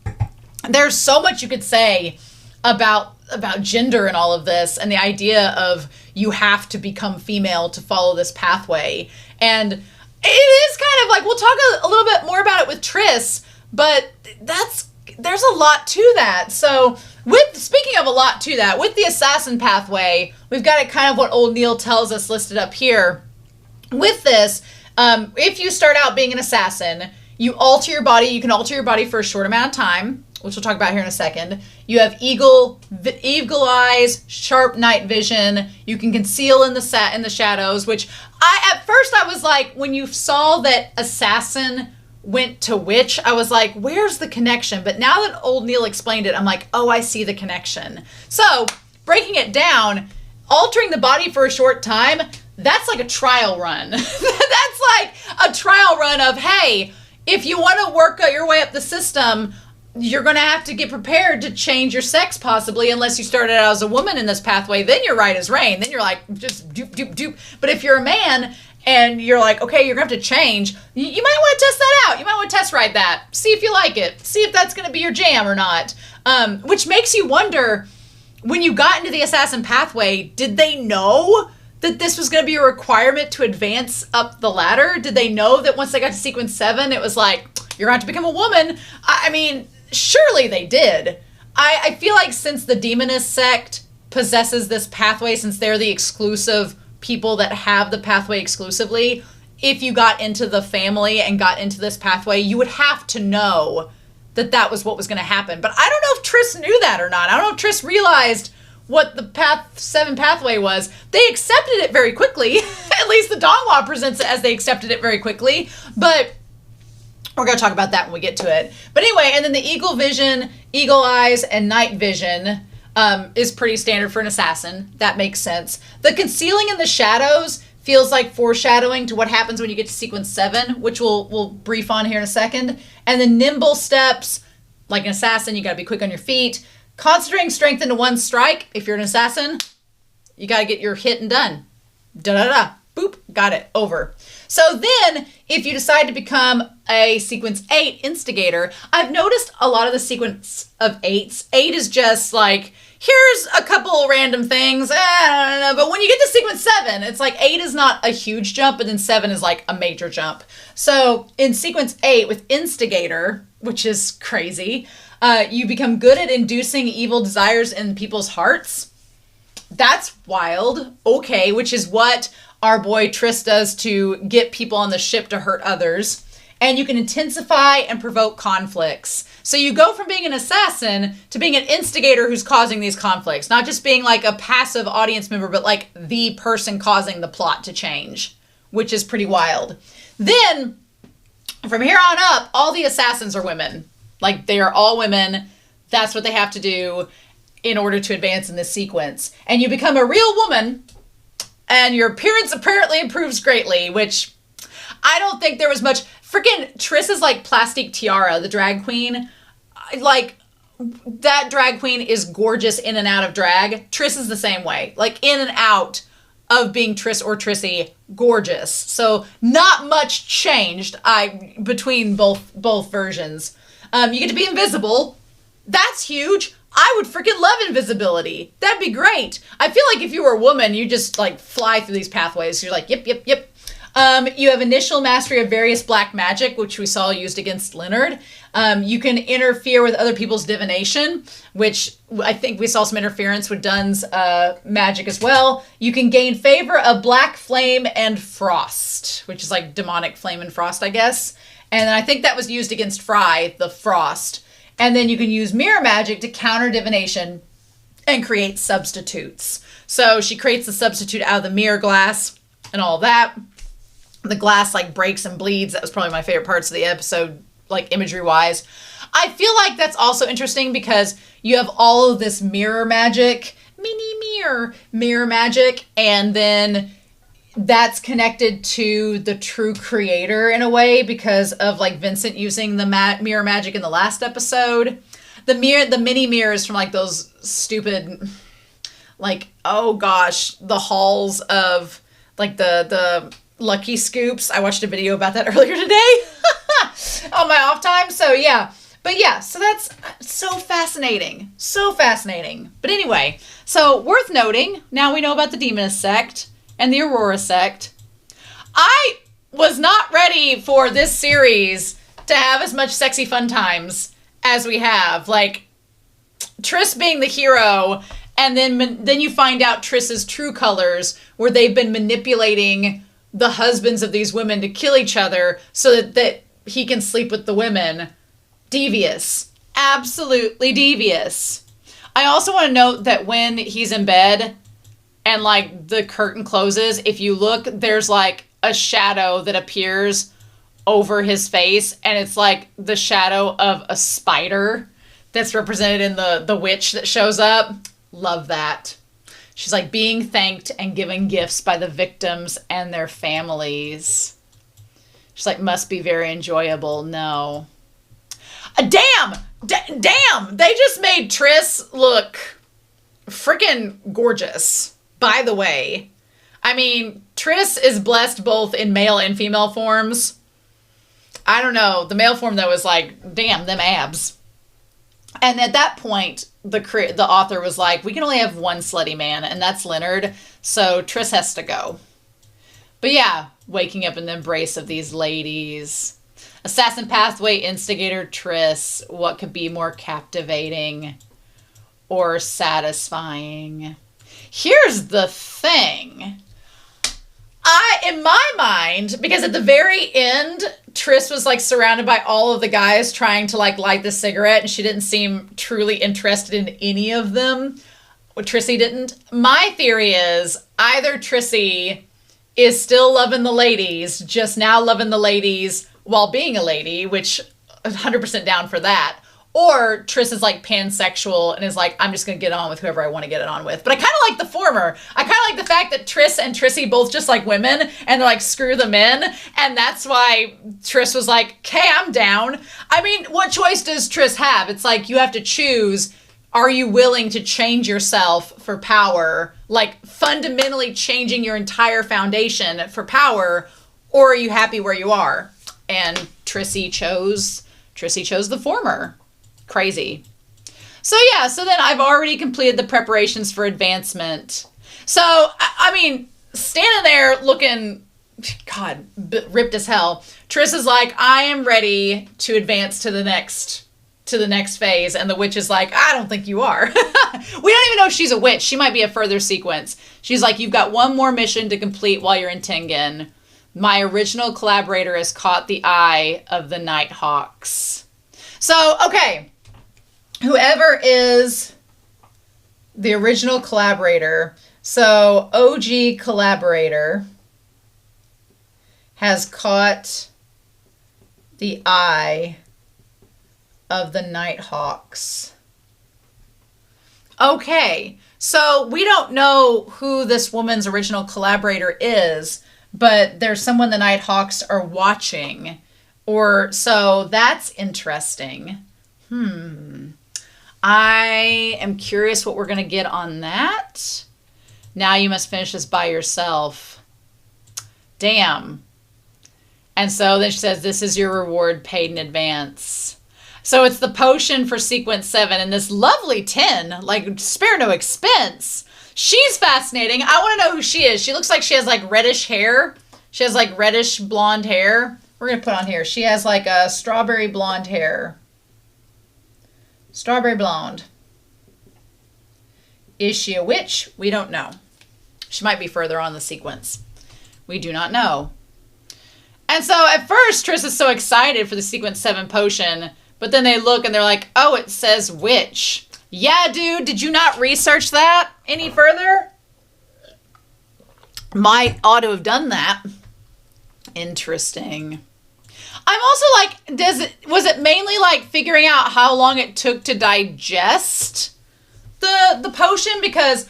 There's so much you could say about gender and all of this, and the idea of you have to become female to follow this pathway. And it is kind of like, we'll talk a little bit more about it with Triss, but there's a lot to that. So speaking of a lot to that, with the assassin pathway, we've got it kind of what old Neil tells us listed up here. With this, if you start out being an assassin, you alter your body. You can alter your body for a short amount of time, which we'll talk about here in a second. You have eagle eyes, sharp night vision. You can conceal in the shadows, which at first I was like, when you saw that assassin went to witch, I was like, where's the connection? But now that old Neil explained it, I'm like, oh, I see the connection. So breaking it down, altering the body for a short time, that's like a trial run. That's like a trial run of, hey, if you want to work your way up the system, you're going to have to get prepared to change your sex possibly, unless you started out as a woman in this pathway. Then you're right as rain. Then you're like, just doop, doop, doop. But if you're a man and you're like, okay, you're going to have to change, you might want to test that out. You might want to test ride that. See if you like it. See if that's going to be your jam or not. Which makes you wonder, when you got into the assassin pathway, did they know that this was going to be a requirement to advance up the ladder? Did they know that once they got to sequence 7, it was like, you're going to have to become a woman? I mean, surely they did. I feel like since the Demoness Sect possesses this pathway, since they're the exclusive people that have the pathway exclusively, if you got into the family and got into this pathway, you would have to know that that was what was going to happen. But I don't know if Triss knew that or not. I don't know if Triss realized what the Path 7 pathway was. They accepted it very quickly. At least the Donghua presents it as they accepted it very quickly. But we're going to talk about that when we get to it. But anyway, and then the eagle vision, eagle eyes, and night vision is pretty standard for an assassin. That makes sense. The concealing in the shadows feels like foreshadowing to what happens when you get to sequence 7, which we'll brief on here in a second. And the nimble steps, like an assassin, you got to be quick on your feet. Concentrating strength into one strike. If you're an assassin, you got to get your hit and done. Da-da-da. Boop. Got it. Over. So then, if you decide to become a sequence 8 instigator, I've noticed a lot of the sequence of 8s. 8 is just like, here's a couple random things. I don't know. But when you get to sequence 7, it's like 8 is not a huge jump, but then 7 is like a major jump. So in sequence 8 with instigator, which is crazy, you become good at inducing evil desires in people's hearts. That's wild. Okay, which is what our boy Triss does to get people on the ship to hurt others. And you can intensify and provoke conflicts. So you go from being an assassin to being an instigator who's causing these conflicts. Not just being like a passive audience member, but like the person causing the plot to change, which is pretty wild. Then, from here on up, all the assassins are women. Like, they are all women. That's what they have to do in order to advance in this sequence. And you become a real woman, and your appearance apparently improves greatly, which I don't think there was much. Freaking Triss is like Plastique Tiara, the drag queen. Like, that drag queen is gorgeous in and out of drag. Triss is the same way. Like, in and out of being Triss or Trissy, gorgeous. So not much changed between both versions. You get to be invisible. That's huge. I would freaking love invisibility. That'd be great. I feel like if you were a woman, you just like fly through these pathways. You're like, yep. You have initial mastery of various black magic, which we saw used against Leonard. You can interfere with other people's divination, which I think we saw some interference with Dunn's magic as well. You can gain favor of black flame and frost, which is like demonic flame and frost, I guess. And I think that was used against Fry, the frost. And then you can use mirror magic to counter divination and create substitutes. So she creates the substitute out of the mirror glass and all that. The glass like breaks and bleeds. That was probably my favorite parts of the episode, like imagery wise. I feel like that's also interesting because you have all of this mirror magic, mirror magic, and then that's connected to the true creator in a way because of like Vincent using the mirror magic in the last episode. The mini mirrors from like those stupid, like, oh gosh, the halls of like the Lucky Scoops. I watched a video about that earlier today on my off time. So yeah. But yeah, so that's so fascinating. So fascinating. But anyway, so worth noting, now we know about the Demoness Sect and the Aurora Sect. I was not ready for this series to have as much sexy fun times as we have. Like, Triss being the hero, and then you find out Triss's true colors, where they've been manipulating the husbands of these women to kill each other so that he can sleep with the women. Devious. Absolutely devious. I also want to note that when he's in bed and like the curtain closes, if you look, there's like a shadow that appears over his face, and it's like the shadow of a spider that's represented in the witch that shows up. Love that. She's like being thanked and given gifts by the victims and their families. She's like, must be very enjoyable. No. Damn! They just made Triss look freaking gorgeous, by the way. I mean, Triss is blessed both in male and female forms. I don't know. The male form, though, was like, damn, them abs. And at that point, the author was like, we can only have one slutty man, and that's Leonard, so Triss has to go. But yeah, waking up in the embrace of these ladies. Assassin Pathway Instigator Triss. What could be more captivating or satisfying? Here's the thing. In my mind, because at the very end, Triss was like surrounded by all of the guys trying to like light the cigarette, and she didn't seem truly interested in any of them. Well, Trissy didn't. My theory is either Trissy is still loving the ladies, just now loving the ladies while being a lady, which 100% down for that. Or Triss is like pansexual and is like, I'm just going to get on with whoever I want to get it on with. But I kind of like the former. I kind of like the fact that Triss and Trissy both just like women, and they're like, screw the men. And that's why Triss was like, okay, I'm down. I mean, what choice does Triss have? It's like, you have to choose. are you willing to change yourself for power? Like fundamentally changing your entire foundation for power, or are you happy where you are? And Trissy chose the former. Crazy. So yeah, so then I've already completed the preparations for advancement. So, I mean, standing there looking, God, ripped as hell, Triss is like, I am ready to advance to the next phase. And the witch is like, I don't think you are. We don't even know if she's a witch. She might be a further sequence. She's like, you've got one more mission to complete while you're in Tingen. My original collaborator has caught the eye of the Nighthawks. So, okay. Whoever is the original collaborator, so OG collaborator has caught the eye of the Nighthawks. Okay, so we don't know who this woman's original collaborator is, but there's someone the Nighthawks are watching, or so that's interesting. I am curious what we're going to get on that. Now you must finish this by yourself. Damn. And so then she says, this is your reward paid in advance. So it's the potion for sequence 7 and this lovely 10, like spare no expense. She's fascinating. I want to know who she is. She looks like she has like reddish hair. She has like reddish blonde hair. We're going to put on here. She has like a strawberry blonde hair. Strawberry blonde. Is she a witch? We don't know. She might be further on the sequence. We do not know. And so at first, Triss is so excited for the sequence 7 potion, but then they look and they're like, oh, it says witch. Yeah, dude, did you not research that any further? Might ought to have done that. Interesting. I'm also like, was it mainly like figuring out how long it took to digest the potion? Because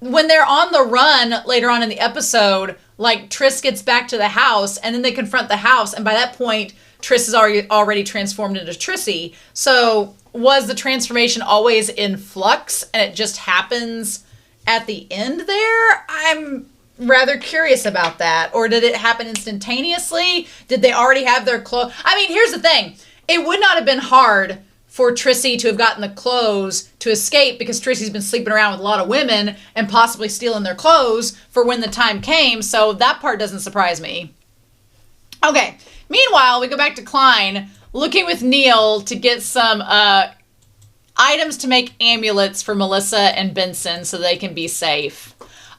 when they're on the run later on in the episode, like Triss gets back to the house and then they confront the house. And by that point, Triss is already transformed into Trissy. So was the transformation always in flux and it just happens at the end there? I'm rather curious about that. Or did it happen instantaneously? Did they already have their clothes? I mean, here's the thing. It would not have been hard for Trissy to have gotten the clothes to escape because Trissy's been sleeping around with a lot of women and possibly stealing their clothes for when the time came. So that part doesn't surprise me. Okay. Meanwhile, we go back to Klein looking with Neil to get some items to make amulets for Melissa and Benson so they can be safe.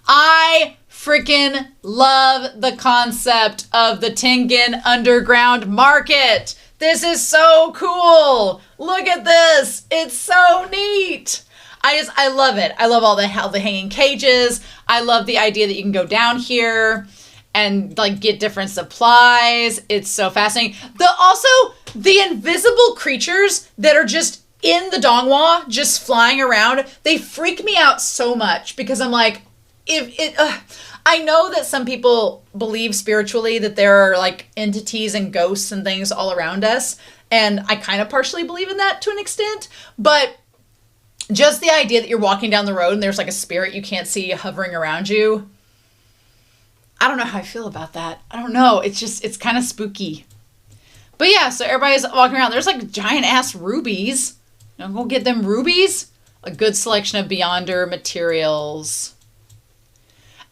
I freaking love the concept of the Tingen underground market. This is so cool. Look at this. It's so neat. I love it. I love all the hanging cages. I love the idea that you can go down here and like get different supplies. It's so fascinating. Also the invisible creatures that are just in the Donghua, just flying around, they freak me out so much because I'm like, I know that some people believe spiritually that there are like entities and ghosts and things all around us. And I kind of partially believe in that to an extent, but just the idea that you're walking down the road and there's like a spirit you can't see hovering around you. I don't know how I feel about that. I don't know. It's kind of spooky. But yeah, so everybody's walking around. There's like giant ass rubies. Go get them rubies. A good selection of Beyonder materials.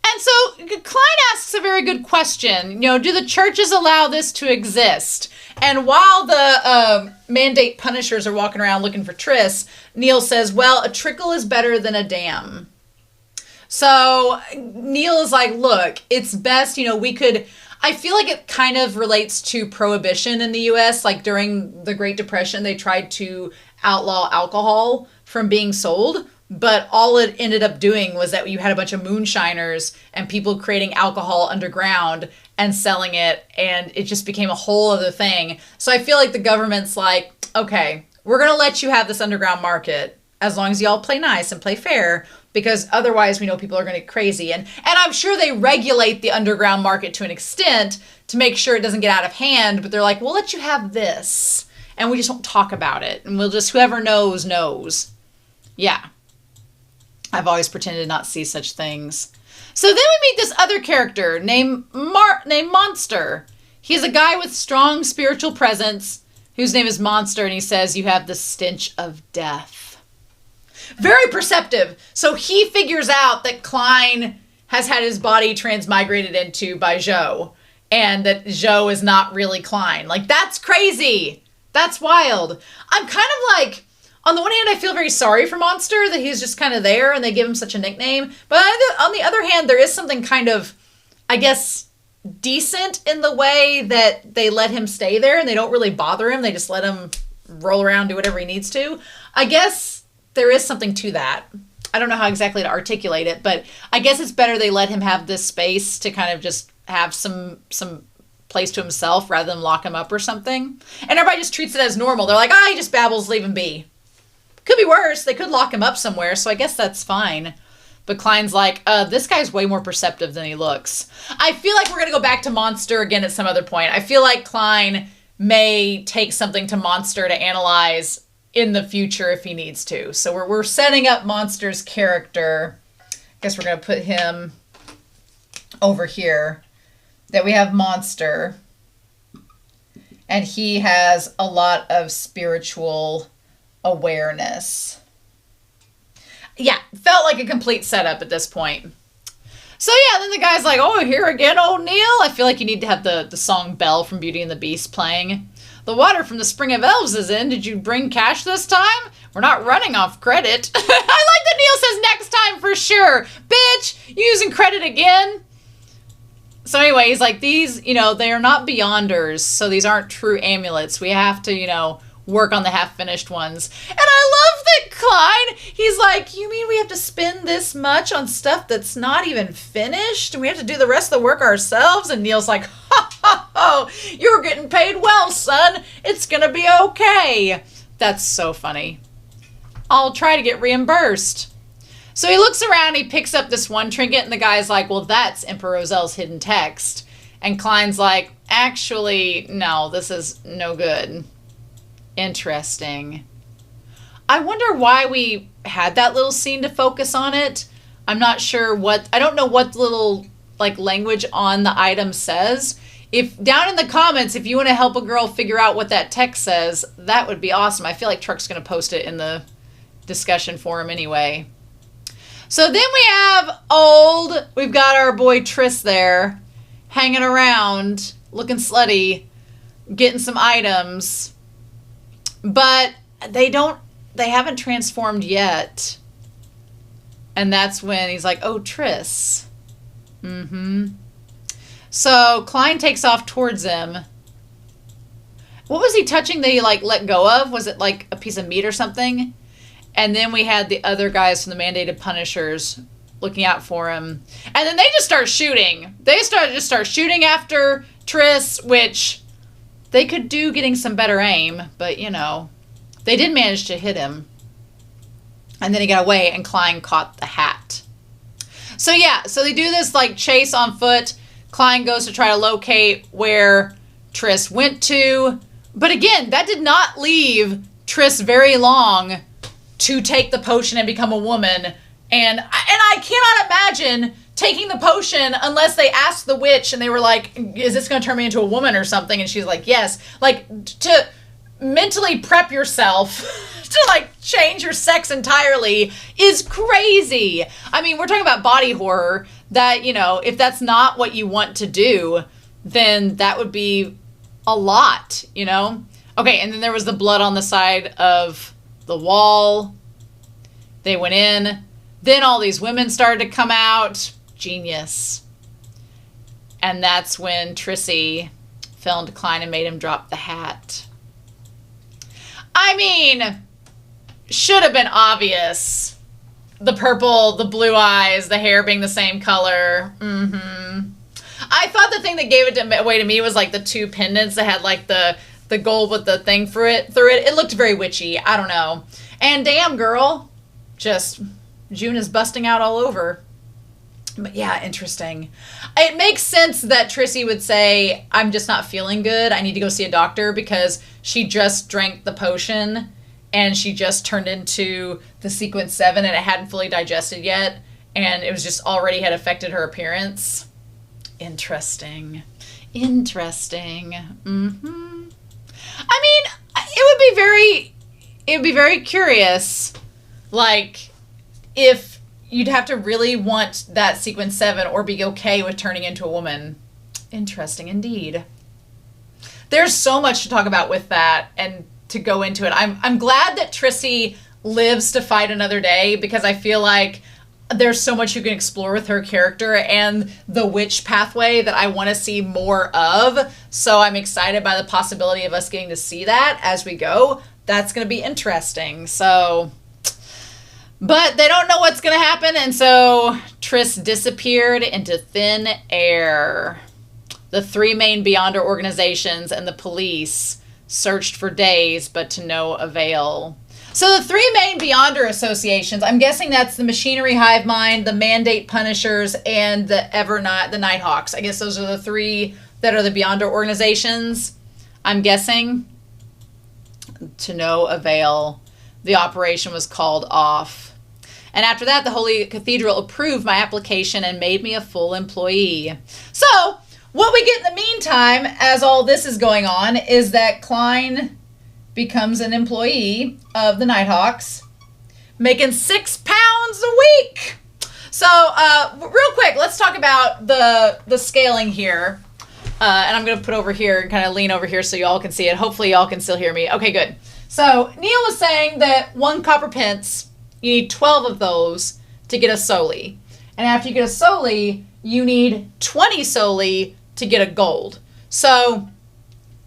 And so Klein asks a very good question. Do the churches allow this to exist? And while the mandate punishers are walking around looking for Triss, Neil says, well, a trickle is better than a dam. So Neil is like, look, it's best, I feel like it kind of relates to prohibition in the U.S. Like during the Great Depression, they tried to outlaw alcohol from being sold. But all it ended up doing was that you had a bunch of moonshiners and people creating alcohol underground and selling it. And it just became a whole other thing. So I feel like the government's like, okay, we're going to let you have this underground market as long as y'all play nice and play fair, because otherwise we know people are going to get crazy. And I'm sure they regulate the underground market to an extent to make sure it doesn't get out of hand. But they're like, we'll let you have this and we just won't talk about it. And we'll just, whoever knows, knows. Yeah. I've always pretended to not see such things. So then we meet this other character named Monster. He's a guy with strong spiritual presence whose name is Monster, and he says, you have the stench of death. Very perceptive. So he figures out that Klein has had his body transmigrated into by Joe, and that Joe is not really Klein. Like, that's crazy. That's wild. I'm kind of like, on the one hand, I feel very sorry for Monster that he's just kind of there and they give him such a nickname. But on the other hand, there is something kind of, I guess, decent in the way that they let him stay there and they don't really bother him. They just let him roll around, do whatever he needs to. I guess there is something to that. I don't know how exactly to articulate it, but I guess it's better they let him have this space to kind of just have some place to himself rather than lock him up or something. And everybody just treats it as normal. They're like, he just babbles, leave him be. Could be worse. They could lock him up somewhere, so I guess that's fine. But Klein's like, this guy's way more perceptive than he looks. I feel like we're going to go back to Monster again at some other point. I feel like Klein may take something to Monster to analyze in the future if he needs to. So we're setting up Monster's character. I guess we're going to put him over here. That we have Monster. And he has a lot of spiritual awareness. Yeah, felt like a complete setup at this point. So yeah, then the guy's like, here again, old Neil. I feel like you need to have the song Belle from Beauty and the Beast playing. The water from the Spring of Elves is in. Did you bring cash this time? We're not running off credit. I like that Neil says next time for sure. Bitch, you using credit again? So anyway, he's like, these, they are not beyonders, so these aren't true amulets. We have to, work on the half-finished ones. And I love that Klein, he's like, you mean we have to spend this much on stuff that's not even finished? And we have to do the rest of the work ourselves? And Neil's like, ha, you're getting paid well, son. It's gonna be okay. That's so funny. I'll try to get reimbursed. So he looks around, he picks up this one trinket, and the guy's like, well, that's Emperor Rozel's hidden text. And Klein's like, actually, no, this is no good. Interesting. I wonder why we had that little scene to focus on it. I'm not sure I don't know what little, language on the item says. If down in the comments, if you want to help a girl figure out what that text says, that would be awesome. I feel like Truck's going to post it in the discussion forum anyway. So then we've got our boy Triss there, hanging around, looking slutty, getting some items. But they haven't transformed yet. And that's when he's like, Triss. So Klein takes off towards him. What was he touching that he let go of? Was it like a piece of meat or something? And then we had the other guys from the Mandated Punishers looking out for him. And then they just start shooting. They start shooting after Triss, which they could do getting some better aim. But, they did manage to hit him. And then he got away and Klein caught the hat. So yeah, so they do this chase on foot. Klein goes to try to locate where Triss went to. But again, that did not leave Triss very long to take the potion and become a woman. And I cannot imagine taking the potion unless they asked the witch and they were like, is this going to turn me into a woman or something? And she's like, yes. To mentally prep yourself to change your sex entirely is crazy. I mean, we're talking about body horror that, if that's not what you want to do, then that would be a lot, Okay, and then there was the blood on the side of the wall. They went in. Then all these women started to come out. Genius. And that's when Trissy fell into Klein and made him drop the hat. I mean, should have been obvious. The purple, the blue eyes, the hair being the same color. I thought the thing that gave it away to me was the two pendants that had the gold with the thing through it. It looked very witchy. I don't know. And damn, girl, just June is busting out all over. But yeah, interesting. It makes sense that Trissy would say, I'm just not feeling good. I need to go see a doctor because she just drank the potion and she just turned into the sequence 7 and it hadn't fully digested yet, and it was just already had affected her appearance. Interesting. I mean, it would be very curious, like, if you'd have to really want that sequence 7 or be okay with turning into a woman. Interesting indeed. There's so much to talk about with that and to go into it. I'm glad that Trissy lives to fight another day, because I feel like there's so much you can explore with her character and the witch pathway that I want to see more of. So I'm excited by the possibility of us getting to see that as we go. That's going to be interesting. So, but they don't know what's going to happen. And so Triss disappeared into thin air. The 3 main Beyonder organizations and the police searched for days, but to no avail. So the 3 main Beyonder associations, I'm guessing that's the Machinery Hive Mind, the Mandate Punishers, and the Nighthawks. I guess those are the 3 that are the Beyonder organizations, I'm guessing. To no avail. The operation was called off. And after that, the Holy Cathedral approved my application and made me a full employee. So, what we get in the meantime, as all this is going on, is that Klein becomes an employee of the Nighthawks, making £6 a week. So, real quick, let's talk about the scaling here. And I'm going to put over here and kind of lean over here so y'all can see it. Hopefully y'all can still hear me. Okay, good. So, Neil was saying that 1 copper pence, you need 12 of those to get a soli. And after you get a soli, you need 20 soli to get a gold. So,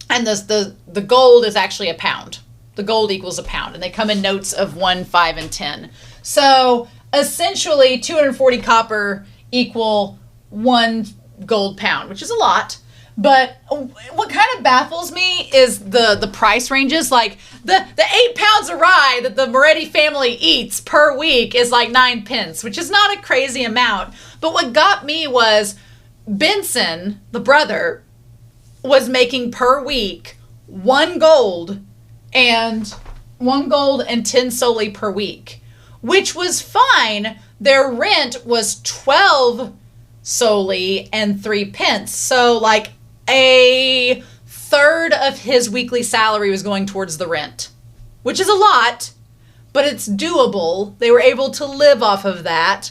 and the gold is actually a pound. The gold equals a pound. And they come in notes of 1, 5, and 10. So, essentially, 240 copper equal 1 gold pound, which is a lot. But what kind of baffles me is the price ranges. Like, the 8 pounds of rye that the Moretti family eats per week is like 9 pence, which is not a crazy amount. But what got me was Benson, the brother, was making per week 1 gold and 10 soli per week, which was fine. Their rent was 12 soli and 3 pence. So like a third of his weekly salary was going towards the rent, which is a lot, but it's doable. They were able to live off of that.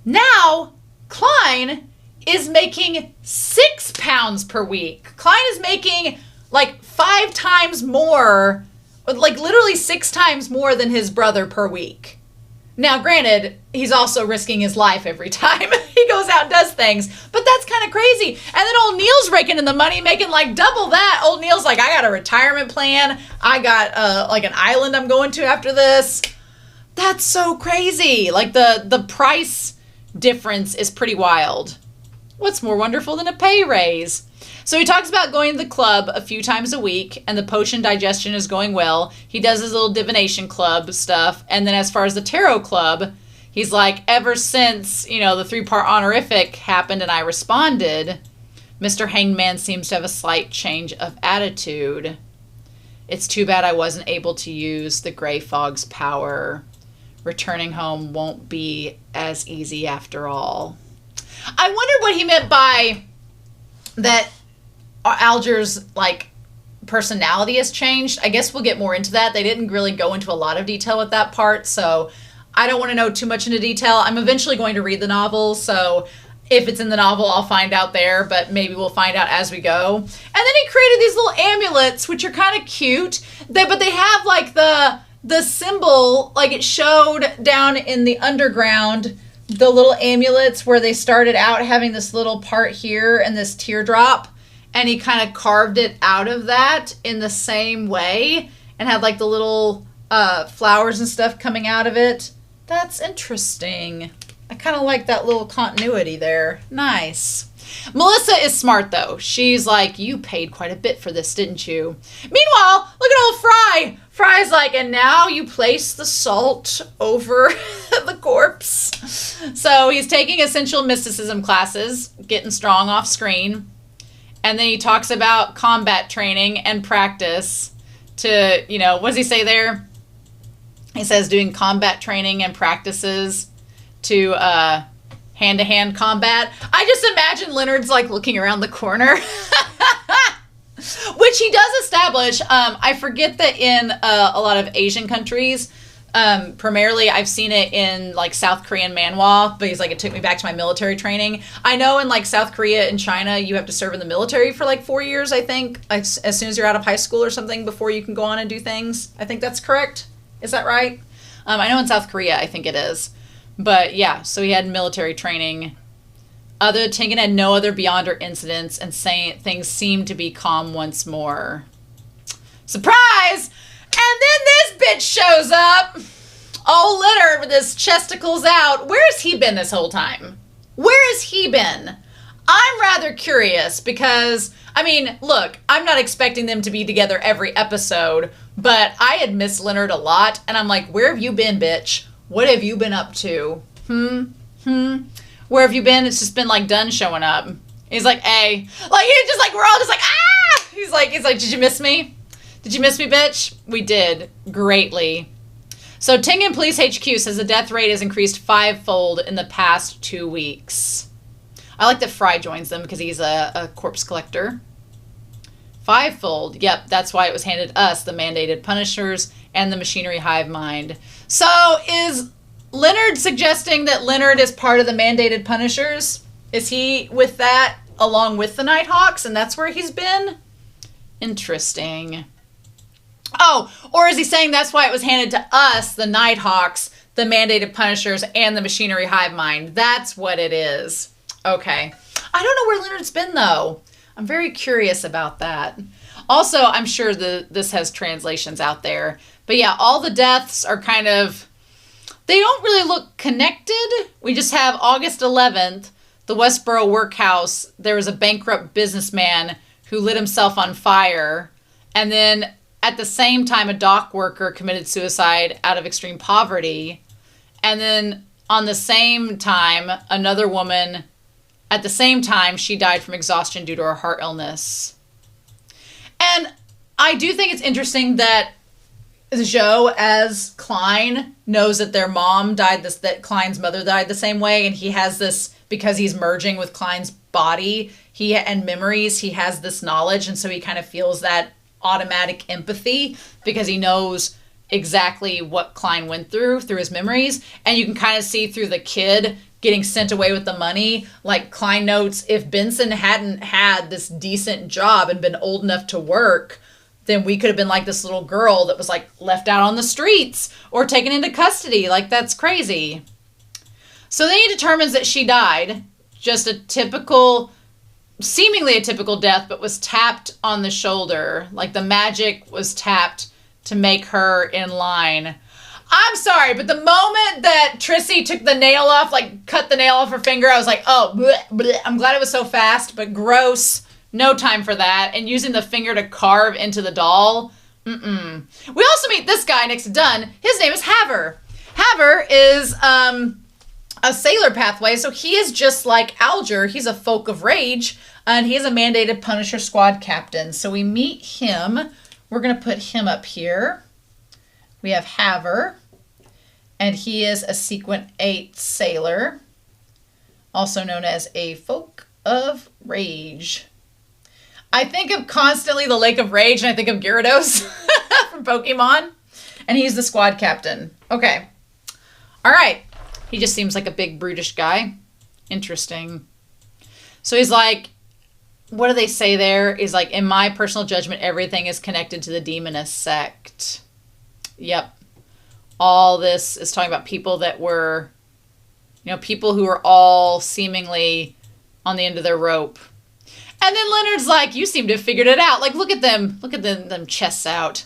Now, Klein is making £6 per week. Klein is making like 5 times more, like literally 6 times more than his brother per week. Now, granted, he's also risking his life every time he goes out and does things, but that's kind of crazy. And then old Neil's raking in the money, making like double that. Old Neil's like, I got a retirement plan. I got like an island I'm going to after this. That's so crazy. Like the price difference is pretty wild. What's more wonderful than a pay raise? So he talks about going to the club a few times a week, and the potion digestion is going well. He does his little divination club stuff. And then as far as the tarot club, he's like, ever since, the 3-part honorific happened and I responded, Mr. Hangman seems to have a slight change of attitude. It's too bad I wasn't able to use the Grey Fog's power. Returning home won't be as easy after all. I wondered what he meant by that Alger's, personality has changed. I guess we'll get more into that. They didn't really go into a lot of detail with that part, so I don't want to know too much into detail. I'm eventually going to read the novel, so if it's in the novel, I'll find out there, but maybe we'll find out as we go. And then he created these little amulets, which are kind of cute, but they have, the symbol, it showed down in the underground, the little amulets where they started out having this little part here and this teardrop, and he kind of carved it out of that in the same way and had the little flowers and stuff coming out of it. That's interesting. I kind of like that little continuity there. Nice. Melissa is smart though. She's like, you paid quite a bit for this, didn't you? Meanwhile, look at old Fry. Fry's like, and now you place the salt over the corpse. So he's taking essential mysticism classes, getting strong off screen. And then he talks about combat training and practice to, what does he say there? He says doing combat training and practices to hand-to-hand combat. I just imagine Leonard's like looking around the corner. Which he does establish. I forget that in a lot of Asian countries, primarily I've seen it in like South Korean manhwa, but he's like, it took me back to my military training. I know in like South Korea and China, you have to serve in the military for like 4 years, I think, as soon as you're out of high school or something before you can go on and do things. I think that's correct. Is that right? I know in South Korea, I think it is. But yeah, so he had military training. Tingen had no other Beyonder incidents, and things seemed to be calm once more. Surprise! And then this bitch shows up. Oh, Leonard with his chesticles out. Where's he been this whole time? Where has he been? I'm rather curious because, I mean, look, I'm not expecting them to be together every episode, but I had missed Leonard a lot, and I'm like, where have you been, bitch? What have you been up to? Where have you been? It's just been like done showing up. He's like, hey. Like, he's just like, we're all just like, ah! He's like, did you miss me? Did you miss me, bitch? We did. Greatly. So Tingen Police HQ says the death rate has increased 5-fold in the past 2 weeks. I like that Fry joins them because he's a corpse collector. 5-fold. Yep, that's why it was handed us, the mandated punishers and the machinery hive mind. So is Leonard suggesting that Leonard is part of the mandated punishers? Is he with that along with the Nighthawks and that's where he's been? Interesting. Oh, or is he saying that's why it was handed to us, the Nighthawks, the mandated punishers, and the machinery hive mind? That's what it is. Okay. I don't know where Leonard's been, though. I'm very curious about that. Also, I'm sure this has translations out there. But yeah, all the deaths are kind of... They don't really look connected. We just have August 11th, the Westboro workhouse. There was a bankrupt businessman who lit himself on fire. And then at the same time, a dock worker committed suicide out of extreme poverty. And then on the same time, another woman, at the same time, she died from exhaustion due to her heart illness. And I do think it's interesting that Joe, as Klein, knows that their mom died, that Klein's mother died the same way, and he has this, because he's merging with Klein's body and memories, he has this knowledge, and so he kind of feels that automatic empathy because he knows exactly what Klein went through his memories. And you can kind of see through the kid getting sent away with the money. Like Klein notes, if Benson hadn't had this decent job and been old enough to work, then we could have been like this little girl that was like left out on the streets or taken into custody. Like, that's crazy. So then he determines that she died. Just a typical, seemingly a typical death, but was tapped on the shoulder. Like the magic was tapped to make her in line. I'm sorry, but the moment that Trissy took the nail off, like cut the nail off her finger, I was like, oh, bleh, bleh. I'm glad it was so fast, but gross. No time for that. And using the finger to carve into the doll. We also meet this guy next to Dunn. His name is Haver. Haver is a sailor pathway, so he is just like Alger. He's a folk of rage, and he is a mandated Punisher squad captain. So we meet him. We're going to put him up here. We have Haver, and he is a Sequent 8 sailor, also known as a folk of rage. I think of constantly the Lake of Rage, and I think of Gyarados from Pokemon, and he's the squad captain. Okay. All right. He just seems like a big, brutish guy. Interesting. So he's like, what do they say there? He's like, in my personal judgment, everything is connected to the Demoness Sect. Yep. All this is talking about people that were, people who are all seemingly on the end of their rope. And then Leonard's like, you seem to have figured it out. Like, look at them. Look at them chests out.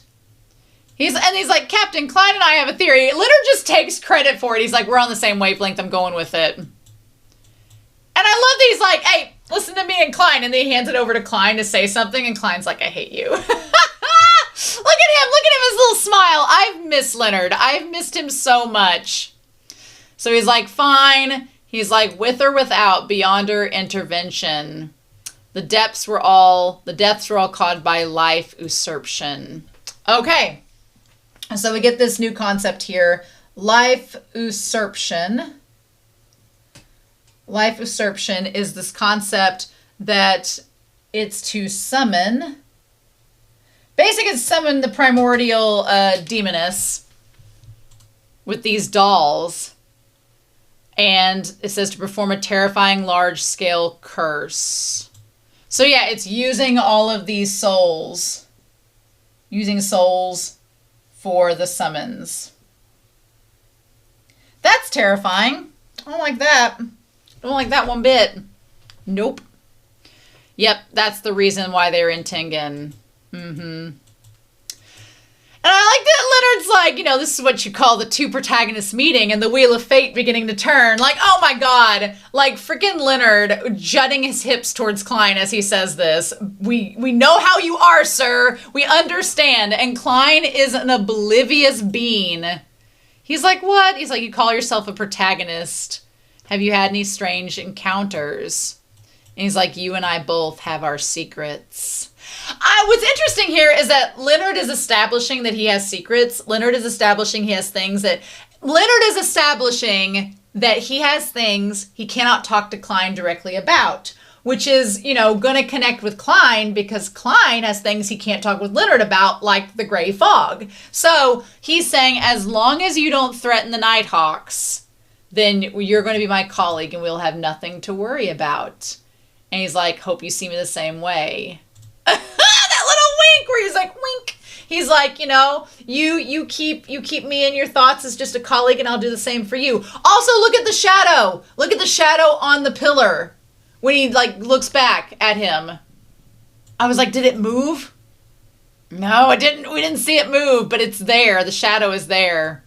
He's like, Captain Klein and I have a theory. Leonard just takes credit for it. He's like, we're on the same wavelength. I'm going with it. And I love that he's like, hey, listen to me and Klein. And then he hands it over to Klein to say something. And Klein's like, I hate you. Look at him. Look at him, his little smile. I've missed Leonard. I've missed him so much. So he's like, fine. He's like, with or without Beyonder intervention. The deaths were all caused by life usurpation. Okay. So we get this new concept here, life usurpation. Life usurpation is this concept that it's to summon. Basically, it's summon the primordial demoness with these dolls. And it says to perform a terrifying large-scale curse. So yeah, it's using all of these souls. Using souls for the summons. That's terrifying. I don't like that. Don't like that one bit. Nope. Yep, that's the reason why they're in Tingen. And I like that Leonard's like, you know, this is what you call the two protagonists meeting and the wheel of fate beginning to turn. Like, oh my god. Like, freaking Leonard jutting his hips towards Klein as he says this. We know how you are, sir. We understand. And Klein is an oblivious being. He's like, what? He's like, you call yourself a protagonist. Have you had any strange encounters? And he's like, you and I both have our secrets. What's interesting here is that Leonard is establishing that he has secrets. Leonard is establishing he has things that... Leonard is establishing that he has things he cannot talk to Klein directly about. Which is, you know, going to connect with Klein because Klein has things he can't talk with Leonard about, like the gray fog. So he's saying, as long as you don't threaten the Nighthawks, then you're going to be my colleague and we'll have nothing to worry about. And he's like, hope you see me the same way. That little wink where he's like, wink. He's like, you know, you keep me in your thoughts as just a colleague and I'll do the same for you. Also, look at the shadow. Look at the shadow on the pillar when he like looks back at him. I was like, did it move? No, it didn't. We didn't see it move, but it's there. The shadow is there.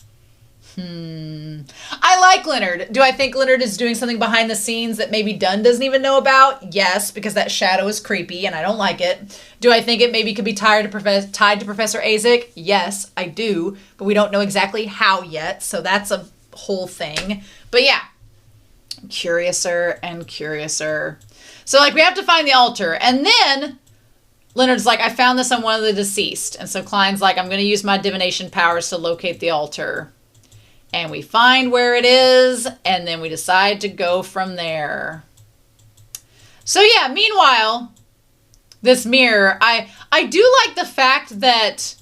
I like Leonard. Do I think Leonard is doing something behind the scenes that maybe Dunn doesn't even know about? Yes, because that shadow is creepy and I don't like it. Do I think it maybe could be tied to Professor Azek? Yes, I do. But we don't know exactly how yet, so that's a whole thing. But yeah, curiouser and curiouser. So like we have to find the altar. And then Leonard's like, I found this on one of the deceased. And so Klein's like, I'm going to use my divination powers to locate the altar. And we find where it is, and then we decide to go from there. So yeah, meanwhile, this mirror, I do like the fact that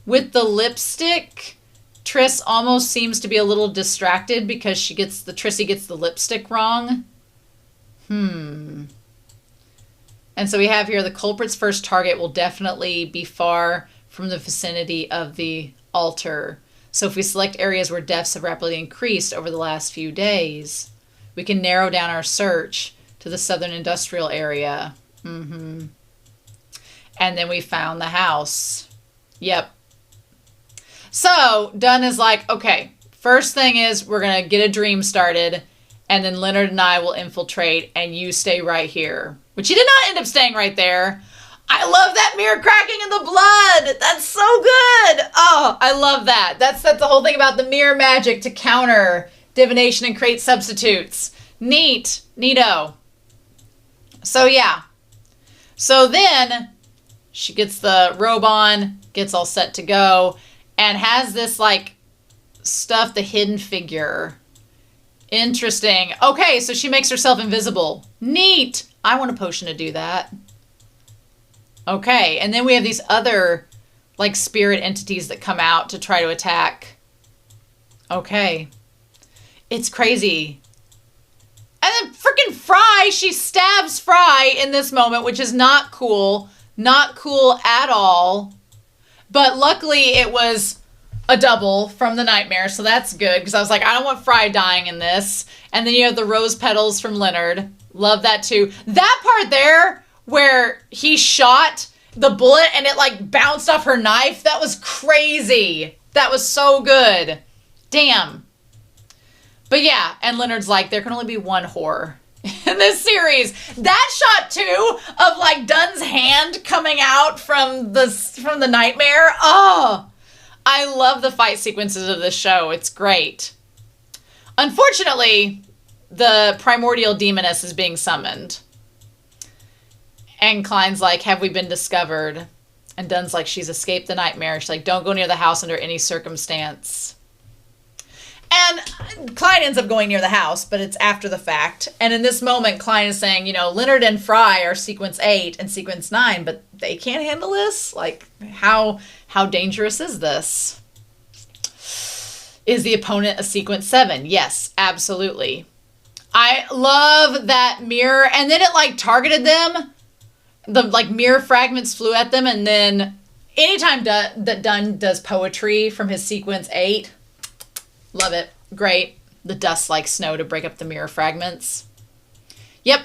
with the lipstick, Triss almost seems to be a little distracted because Trissy gets the lipstick wrong. And so we have here the culprit's first target will definitely be far from the vicinity of the altar. So if we select areas where deaths have rapidly increased over the last few days, we can narrow down our search to the southern industrial area. And then we found the house. Yep. So Dunn is like, okay, first thing is we're going to get a dream started, and then Leonard and I will infiltrate, and you stay right here. Which he did not end up staying right there. I love that mirror cracking in the blood. That's so good. Oh, I love that. That's the whole thing about the mirror magic to counter divination and create substitutes. Neat. Neato. So yeah. So then she gets the robe on, gets all set to go, and has this like stuff, the hidden figure. Interesting. Okay, so she makes herself invisible. Neat. I want a potion to do that. Okay, and then we have these other, like, spirit entities that come out to try to attack. Okay. It's crazy. And then freaking Fry, she stabs Fry in this moment, which is not cool. Not cool at all. But luckily it was a double from the nightmare, so that's good. Because I was like, I don't want Fry dying in this. And then you have the rose petals from Leonard. Love that too. That part there where he shot the bullet and it like bounced off her knife, that was crazy. That was so good. Damn. But yeah, and Leonard's like, there can only be one whore in this series. That shot too of like Dunn's hand coming out from the nightmare. Oh, I love the fight sequences of this show. It's great. Unfortunately, the primordial demoness is being summoned. And Klein's like, have we been discovered? And Dunn's like, she's escaped the nightmare. She's like, don't go near the house under any circumstance. And Klein ends up going near the house, but it's after the fact. And in this moment, Klein is saying, you know, Leonard and Fry are sequence 8 and sequence 9, but they can't handle this? Like, how dangerous is this? Is the opponent a sequence 7? Yes, absolutely. I love that mirror. And then it, like, targeted them. The, like, mirror fragments flew at them. And then anytime that Dunn does poetry from his sequence 8... Love it. Great. The dust like snow to break up the mirror fragments. Yep.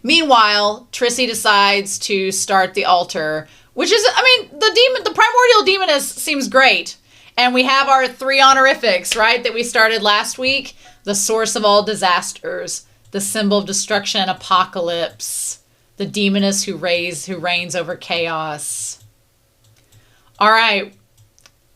Meanwhile, Trissy decides to start the altar, which is, I mean, the primordial demoness seems great. And we have our 3 honorifics, right, that we started last week. The source of all disasters, the symbol of destruction and apocalypse, the demoness who reigns over chaos. All right.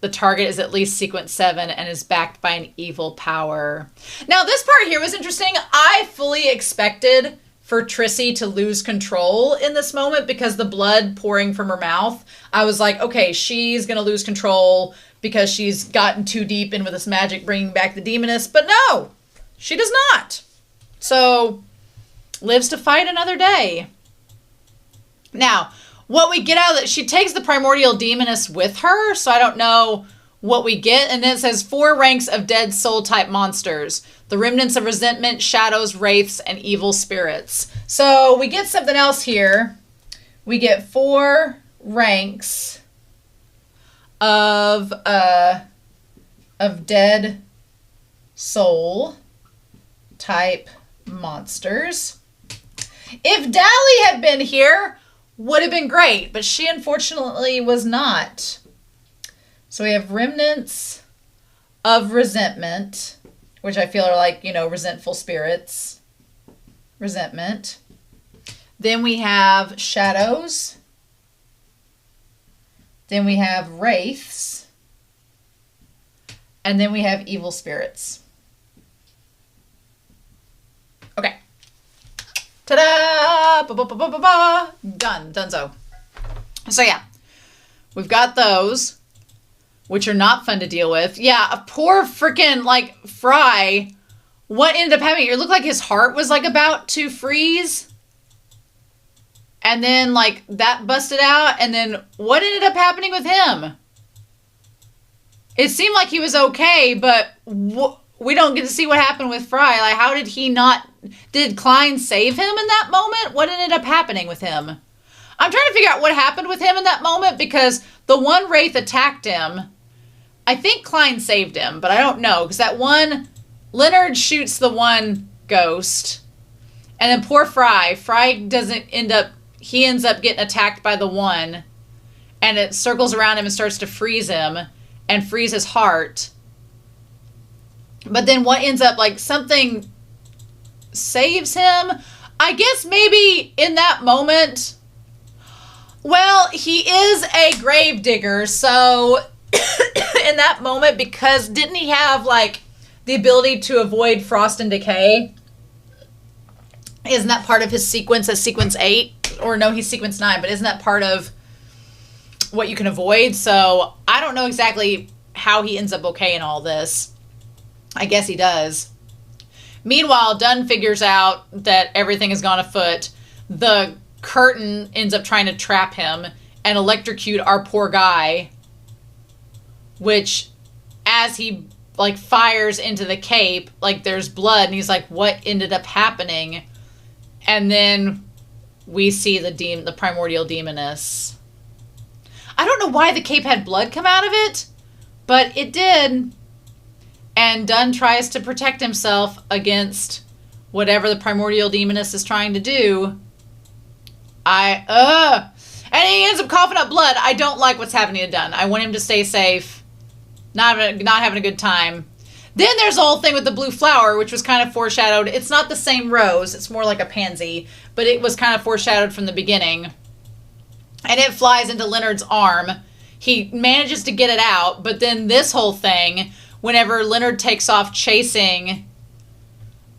The target is at least sequence 7 and is backed by an evil power. Now, this part here was interesting. I fully expected for Trissy to lose control in this moment because the blood pouring from her mouth. I was like, okay, she's going to lose control because she's gotten too deep in with this magic bringing back the demoness. But no, she does not. So, lives to fight another day. Now, what we get out of it, she takes the primordial demoness with her, so I don't know what we get. And then it says 4 ranks of dead soul-type monsters. The remnants of resentment, shadows, wraiths, and evil spirits. So we get something else here. We get 4 ranks of dead soul-type monsters. If Dally had been here, would have been great, but she unfortunately was not. So we have remnants of resentment, which I feel are like, you know, resentful spirits. Resentment. Then we have shadows. Then we have wraiths. And then we have evil spirits. Okay. Ta-da! Ba-ba-ba-ba-ba-ba! Done. Donezo. So yeah, we've got those, which are not fun to deal with. Yeah, a poor freaking, like, Fry. What ended up happening? It looked like his heart was, like, about to freeze. And then, like, that busted out. And then what ended up happening with him? It seemed like he was okay, but we don't get to see what happened with Fry. Like, how did he not... Did Klein save him in that moment? What ended up happening with him? I'm trying to figure out what happened with him in that moment because the one wraith attacked him. I think Klein saved him, but I don't know. Because that one... Leonard shoots the one ghost. And then poor Fry. Fry doesn't end up... He ends up getting attacked by the one. And it circles around him and starts to freeze him. And freeze his heart. But then what ends up... Like, something... saves him. I guess maybe in that moment, well, he is a grave digger, so in that moment, because didn't he have like the ability to avoid frost and decay? Isn't that part of his sequence as sequence 8? Or no, he's sequence 9, but isn't that part of what you can avoid? So I don't know exactly how he ends up okay in all this. I guess he does. Meanwhile, Dunn figures out that everything has gone afoot. The curtain ends up trying to trap him and electrocute our poor guy. Which, as he, like, fires into the cape, like, there's blood. And he's like, what ended up happening? And then we see the primordial demoness. I don't know why the cape had blood come out of it, but it did. And Dunn tries to protect himself against whatever the primordial demoness is trying to do. And he ends up coughing up blood. I don't like what's happening to Dunn. I want him to stay safe. Not having a good time. Then there's the whole thing with the blue flower, which was kind of foreshadowed. It's not the same rose. It's more like a pansy. But it was kind of foreshadowed from the beginning. And it flies into Leonard's arm. He manages to get it out. But then this whole thing... Whenever Leonard takes off chasing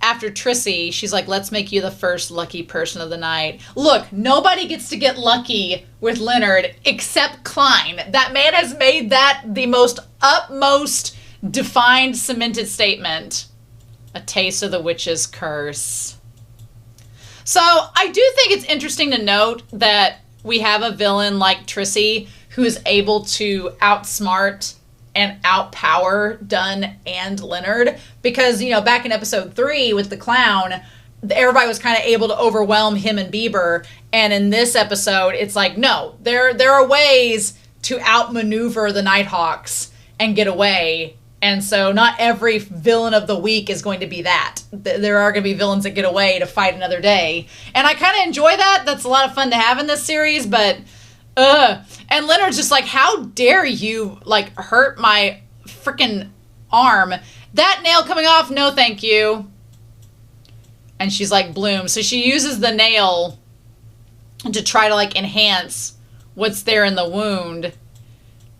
after Trissy, she's like, let's make you the first lucky person of the night. Look, nobody gets to get lucky with Leonard except Klein. That man has made that the most utmost defined, cemented statement. A taste of the witch's curse. So I do think it's interesting to note that we have a villain like Trissy who is able to outsmart and outpower Dunn and Leonard, because, you know, back in episode 3 with the clown, everybody was kind of able to overwhelm him and Bieber, and in this episode, it's like, no, there are ways to outmaneuver the Nighthawks and get away, and so not every villain of the week is going to be that. There are going to be villains that get away to fight another day, and I kind of enjoy that. That's a lot of fun to have in this series, but and Leonard's just like, how dare you, like, hurt my freaking arm? That nail coming off, no thank you. And she's like, Bloom. So she uses the nail to try to, like, enhance what's there in the wound.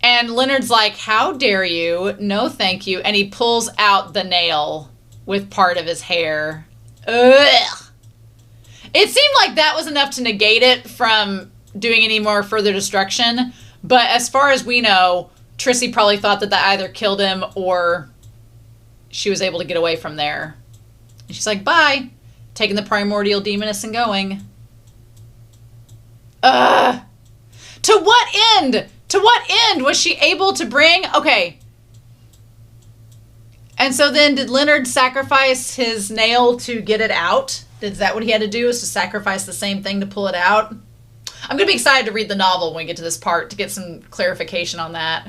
And Leonard's like, how dare you? No thank you. And he pulls out the nail with part of his hair. Ugh. It seemed like that was enough to negate it from doing any more further destruction, but as far as we know, Trissy probably thought that either killed him or she was able to get away from there. And she's like, bye, taking the primordial demoness and going. To what end? To what end was she able to bring? Okay. And so then did Leonard sacrifice his nail to get it out? Is that what he had to do, is to sacrifice the same thing to pull it out? I'm going to be excited to read the novel when we get to this part to get some clarification on that.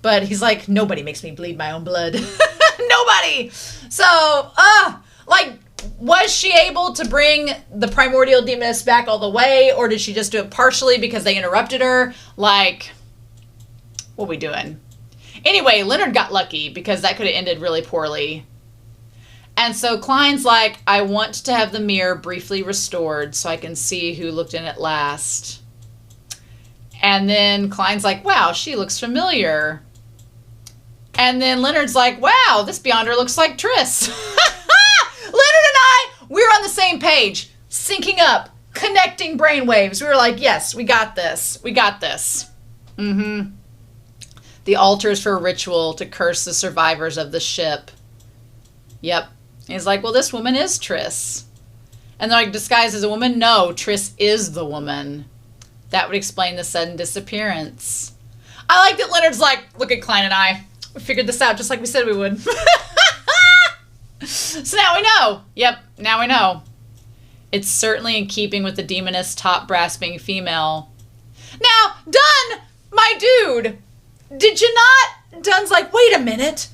But he's like, nobody makes me bleed my own blood. Nobody! So, like, was she able to bring the primordial demoness back all the way? Or did she just do it partially because they interrupted her? Like, what are we doing? Anyway, Leonard got lucky because that could have ended really poorly. And so Klein's like, I want to have the mirror briefly restored so I can see who looked in it last. And then Klein's like, wow, she looks familiar. And then Leonard's like, wow, this Beyonder looks like Triss. Leonard and I, we're on the same page. Syncing up, connecting brainwaves. We were like, yes, we got this. We got this. Mm-hmm. The altars for a ritual to curse the survivors of the ship. Yep. He's like, well, this woman is Triss. And they're like, disguised as a woman? No, Triss is the woman. That would explain the sudden disappearance. I like that Leonard's like, look at Klein and I. We figured this out just like we said we would. So now we know. Yep, now we know. It's certainly in keeping with the demoness top brass being female. Now, Dunn, my dude, did you not? Dunn's like, wait a minute.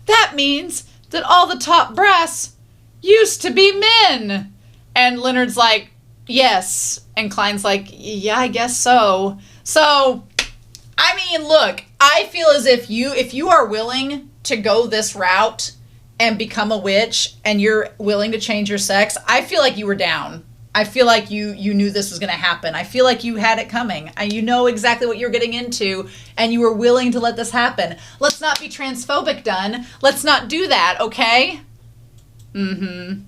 That means that all the top brass used to be men. And Leonard's like, yes. And Klein's like, yeah, I guess so. So, I mean, look, I feel as if you are willing to go this route and become a witch and you're willing to change your sex, I feel like you were down. I feel like you knew this was going to happen. I feel like you had it coming. And you know exactly what you're getting into, and you were willing to let this happen. Let's not be transphobic, Dunn. Let's not do that, okay? Mm-hmm.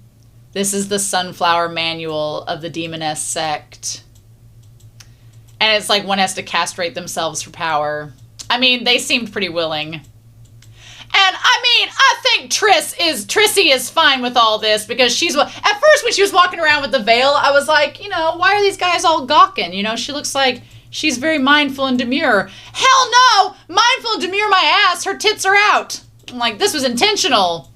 This is the Sunflower Manual of the Demoness Sect. And it's like one has to castrate themselves for power. I mean, they seemed pretty willing. And I mean, I think Trissy is fine with all this because at first when she was walking around with the veil, I was like, you know, why are these guys all gawking? You know, she looks like she's very mindful and demure. Hell no! Mindful and demure my ass, her tits are out. I'm like, this was intentional.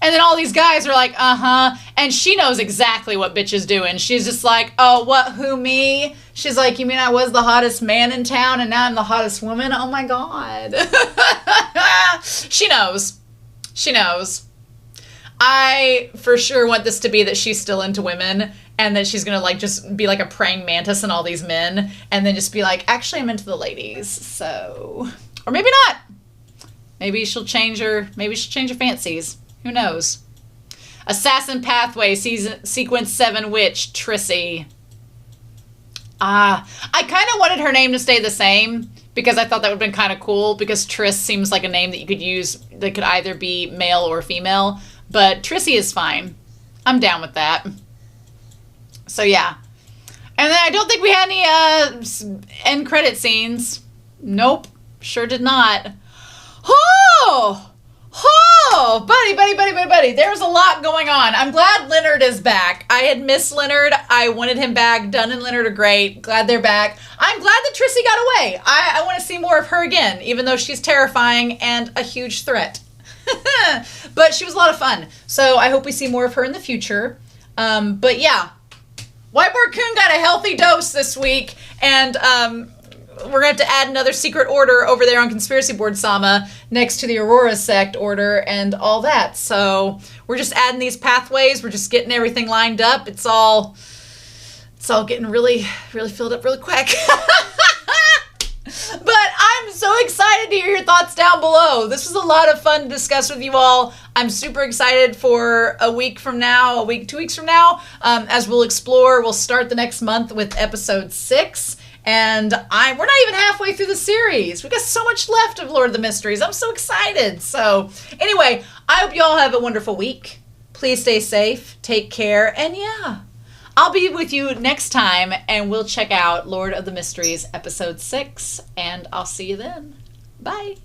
And then all these guys are like, uh-huh. And she knows exactly what bitch is doing. She's just like, oh, what, who, me? She's like, you mean I was the hottest man in town and now I'm the hottest woman? Oh, my God. She knows. She knows. I for sure want this to be that she's still into women and that she's going to, like, just be like a praying mantis and all these men and then just be like, actually, I'm into the ladies, so... Or maybe not. Maybe she'll change her fancies. Who knows? Assassin Pathway, Sequence 7 Witch, Trissy. I kind of wanted her name to stay the same because I thought that would have been kind of cool because Triss seems like a name that you could use that could either be male or female. But Trissy is fine. I'm down with that. So yeah. And then I don't think we had any end credit scenes. Nope. Sure did not. Oh! Oh! Buddy. There's a lot going on. I'm glad Leonard is back. I had missed Leonard. I wanted him back. Dunn and Leonard are great. Glad they're back. I'm glad that Trissy got away. I want to see more of her again, even though she's terrifying and a huge threat. But she was a lot of fun. So I hope we see more of her in the future. But yeah. Whiteboard Coon got a healthy dose this week, and we're going to have to add another secret order over there on Conspiracy Board Sama next to the Aurora Sect order and all that. So we're just adding these pathways. We're just getting everything lined up. It's all getting really, really filled up really quick. But I'm so excited to hear your thoughts down below. This was a lot of fun to discuss with you all. I'm super excited for a week from now, 2 weeks from now, as we'll explore. We'll start the next month with episode 6. And we're not even halfway through the series. We've got so much left of Lord of the Mysteries. I'm so excited. So anyway, I hope you all have a wonderful week. Please stay safe, take care, and yeah, I'll be with you next time, and we'll check out Lord of the Mysteries episode 6, and I'll see you then. Bye.